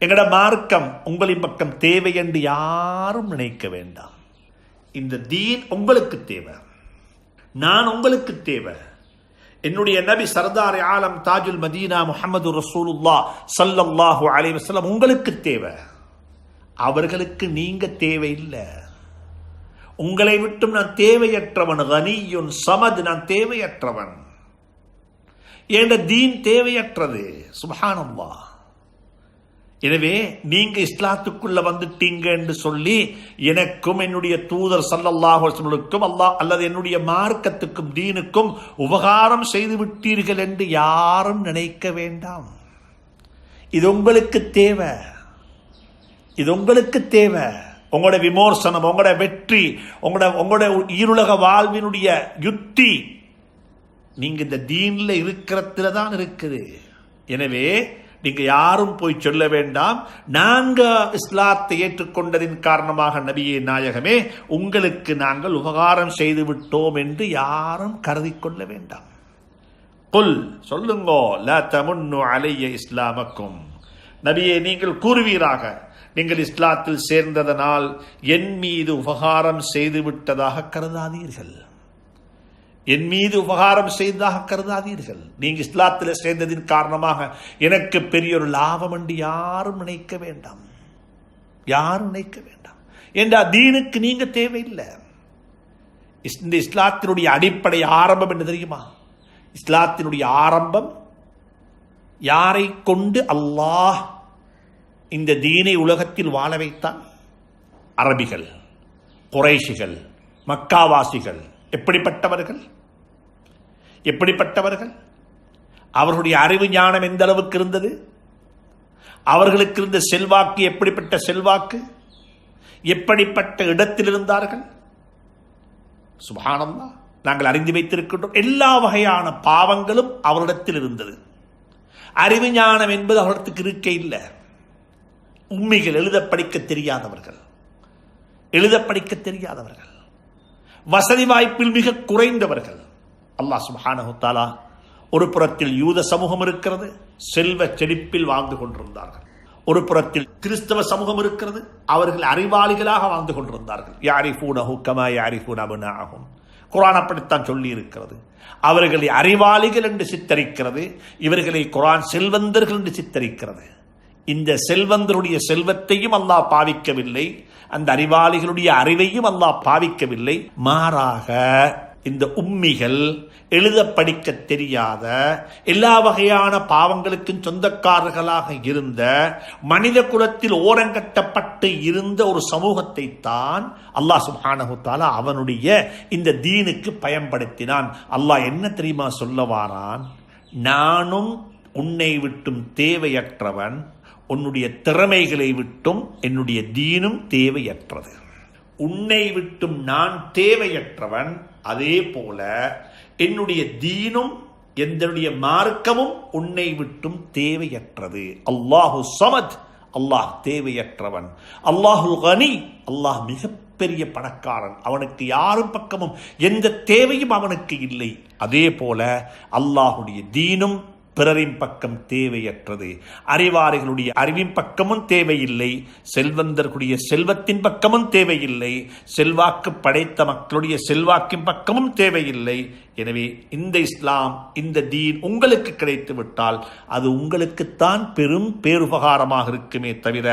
எங்களோட மார்க்கம் உங்களின் பக்கம் தேவை என்று யாரும் நினைக்க வேண்டாம். இந்த தீன் உங்களுக்கு தேவை, நான் உங்களுக்கு தேவை. என்னுடைய நபி சர்தார் ஆலம் தாஜுல் மதீனா முஹம்மது ரசூலுல்லாஹ் ஸல்லல்லாஹு அலைஹி வஸல்லம் உங்களுக்கு தேவை. அவர்களுக்கு நீங்க தேவையில்லை. உங்களை விட்டும் நான் தேவையற்றவன். கனியுன் சமத், நான் தேவையற்றவன். என்ற தீன் தேவையற்றது. சுப்ஹானல்லாஹ். எனவே நீங்க இஸ்லாத்துக்குள்ள வந்துட்டீங்க என்று சொல்லி எனக்கும் என்னுடைய தூதர் ஸல்லல்லாஹு அலைஹி வஸல்லம் அல்லாஹ் அல்லது என்னுடைய மார்க்கத்துக்கும் தீனுக்கும் உபகாரம் செய்து விட்டீர்கள் என்று யாரும் நினைக்க வேண்டாம். இது உங்களுக்கு தேவை, இது உங்களுக்கு தேவை. உங்களோட விமோசனம், உங்களோட வெற்றி, உங்களோட ஈருலக வாழ்வினுடைய யுக்தி நீங்க இந்த தீன்ல இருக்கிறதுல தான் இருக்குது. எனவே நீங்க யாரும் போய் சொல்ல வேண்டாம், நாங்க இஸ்லாத்தை ஏற்றுக்கொண்டதின் காரணமாக நபியே நாயகமே உங்களுக்கு நாங்கள் உபகாரம் செய்து விட்டோம் என்று யாரும் கருதி கொள்ள வேண்டாம். குல், சொல்லுங்கோ, லா தமுன்னு அலைய இஸ்லாமக்கும், நபியே நீங்கள் கூறுவீராக, நீங்கள் இஸ்லாத்தில் சேர்ந்ததனால் என் மீது உபகாரம் செய்து விட்டதாக கருதாதீர்கள். என் மீது உபகாரம் செய்ததாக கருதாதீர்கள். நீங்க இஸ்லாத்தில் சேர்ந்ததின் காரணமாக எனக்கு பெரிய ஒரு லாபம் என்று யாரும் நினைக்க வேண்டாம், யாரும் நினைக்க வேண்டாம். என்ற தீனுக்கு நீங்க தேவையில்லை. இந்த இஸ்லாத்தினுடைய அடிப்படை ஆரம்பம் என்ன தெரியுமா? இஸ்லாத்தினுடைய ஆரம்பம் யாரை கொண்டு அல்லாஹ் இந்த தீனை உலகத்தில் வாழ வைத்தான்? அரபிகள், குறைஷிகள், மக்காவாசிகள். எப்படிப்பட்டவர்கள்? எப்படிப்பட்டவர்கள்? அவர்களுடைய அறிவு ஞானம் எந்த அளவுக்கு இருந்தது? அவர்களுக்கு இருந்த செல்வாக்கு எப்படிப்பட்ட செல்வாக்கு? எப்படிப்பட்ட இடத்தில் இருந்தார்கள்? சுப்ஹானல்லாஹ். நாங்கள் அறிந்து வைத்திருக்கின்றோம், எல்லா வகையான பாவங்களும் அவரிடத்தில் இருந்தது. அறிவு ஞானம் என்பது அவரிடத்துக்கு இருக்க இல்லை. உம்மிகள், எழுத படிக்க தெரியாதவர்கள், எழுத படிக்க தெரியாதவர்கள், வசதி வாய்ப்பில் மிக குறைந்தவர்கள். அல்லாஹ் சுப்ஹானஹு தஆலா ஒரு புறத்தில் யூத சமூகம் இருக்கிறது, செல்வ செழிப்பில் வாழ்ந்து கொண்டிருந்தார்கள். ஒரு புறத்தில் கிறிஸ்தவ சமூகம் இருக்கிறது, அவர்கள் அறிவாளிகளாக வாழ்ந்து கொண்டிருந்தார்கள். யாரிஃபூனஹு கமா யாரிஃபூன அப்னாஅஹும். குர்ஆன் அப்படித்தான் சொல்லி இருக்கிறது. அவர்களை அறிவாளிகள் என்று சித்தரிக்கிறது, இவர்களை குர்ஆன் செல்வந்தர்கள் என்று சித்தரிக்கிறது. இந்த செல்வந்தருடைய செல்வத்தையும் அல்லாஹ் பாவிக்கவில்லை, அந்த அறிவாளிகளுடைய அறிவையும் அல்லாஹ் பாவிக்கவில்லை. மாறாக இந்த உம்மிகள், எழுத படிக்க தெரியாத, எல்லா வகையான பாவங்களுக்கும் சொந்தக்காரர்களாக இருந்த, மனித குலத்தில் ஓரங்கட்டப்பட்டு இருந்த ஒரு சமூகத்தை தான் அல்லாஹ் சுப்ஹானஹு தஆலா அவனுடைய இந்த தீனுக்கு பயன்படுத்தினான். அல்லாஹ் என்ன தெரியுமா சொல்ல வாரான்? நானும் உன்னை விட்டும் தேவையற்றவன், உன்னுடைய திறமைகளை விட்டும் என்னுடைய தீனும் தேவையற்றது. உன்னை விட்டும் நான் தேவையற்றவன், அதே போல என்னுடைய தீனும் என்னுடைய மார்க்கமும் உன்னை விட்டும் தேவையற்றது. அல்லாஹு சமத், அல்லாஹ் தேவையற்றவன். அல்லாஹுல் கனி, அல்லாஹ் மிகப்பெரிய பணக்காரன், அவனுக்கு யாரும் பக்கமும் எந்த தேவையும் அவனுக்கு இல்லை. அதே போல அல்லாஹுடைய தீனும் பிறரின் பக்கம் தேவையற்றது. அறிவாளிகளுடைய அறிவின் பக்கமும் தேவையில்லை, செல்வந்தர்களுடைய செல்வத்தின் பக்கமும் தேவையில்லை, செல்வாக்கு படைத்த மக்களுடைய செல்வாக்கின் பக்கமும் தேவையில்லை. எனவே இந்த இஸ்லாம், இந்த தீன் உங்களுக்கு கிடைத்து விட்டால் அது உங்களுக்குத்தான் பெரும் பேருபகாரமாக இருக்குமே தவிர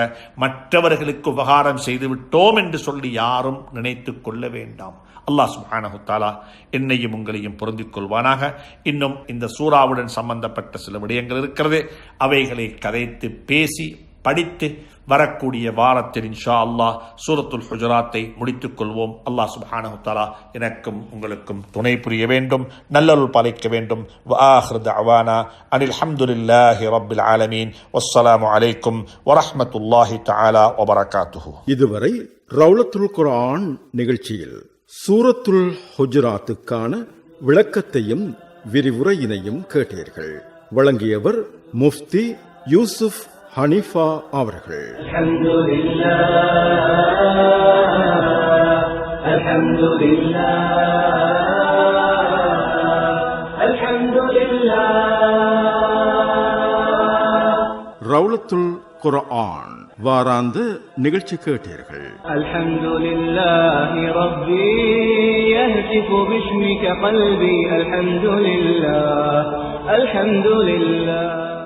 மற்றவர்களுக்கு உபகாரம் செய்து விட்டோம் என்று சொல்லி யாரும் நினைத்து கொள்ள வேண்டாம். அல்லாஹ் சுப்ஹானஹு தஆலா என்னையும் உங்களையும் பொருந்திக் கொள்வானாக. இன்னும் இந்த சூறாவுடன் சம்பந்தப்பட்ட சில விடயங்கள் இருக்கிறது, அவைகளை கதைத்து பேசி படித்து வரக்கூடிய வாரத்தில் இன்ஷா அல்லாஹ் சூரத்துல் ஹுஜராத்தை முடித்துக் கொள்வோம். அல்லாஹ் சுப்ஹானஹு தஆலா எனக்கும் உங்களுக்கும் துணை புரிய வேண்டும், நல்லருள் பாலிக்க வேண்டும். வஆஹிரு தஅவானா அனில் ஹம்துலில்லாஹி ரப்பில் ஆலமீன். வஸ்ஸலாமு அலைக்கும் வரஹ்மத்துல்லாஹி தஆலா வபரகாத்துஹு. இதுவரை ரௌலத்துல் குர்ஆன் நிகழ்ச்சியில் சூரத்துல் ஹுஜராத்துக்கான விளக்கத்தையும் விரிவுரையினையும் கேட்டீர்கள். வழங்கியவர் முஃப்தி யூசுப் ஹனீஃபா அவர்கள். ரௌலத்துல் குர்ஆன் வாராந்த நிகழ்ச்சி கேட்டீர்கள். அல்ஹம்துலில்லாஹி ரப்பி யஹ்திஃபு பிஸ்மிக கல்பி. அல்ஹம்துலில்லாஹ், அல்ஹம்துலில்லாஹ்.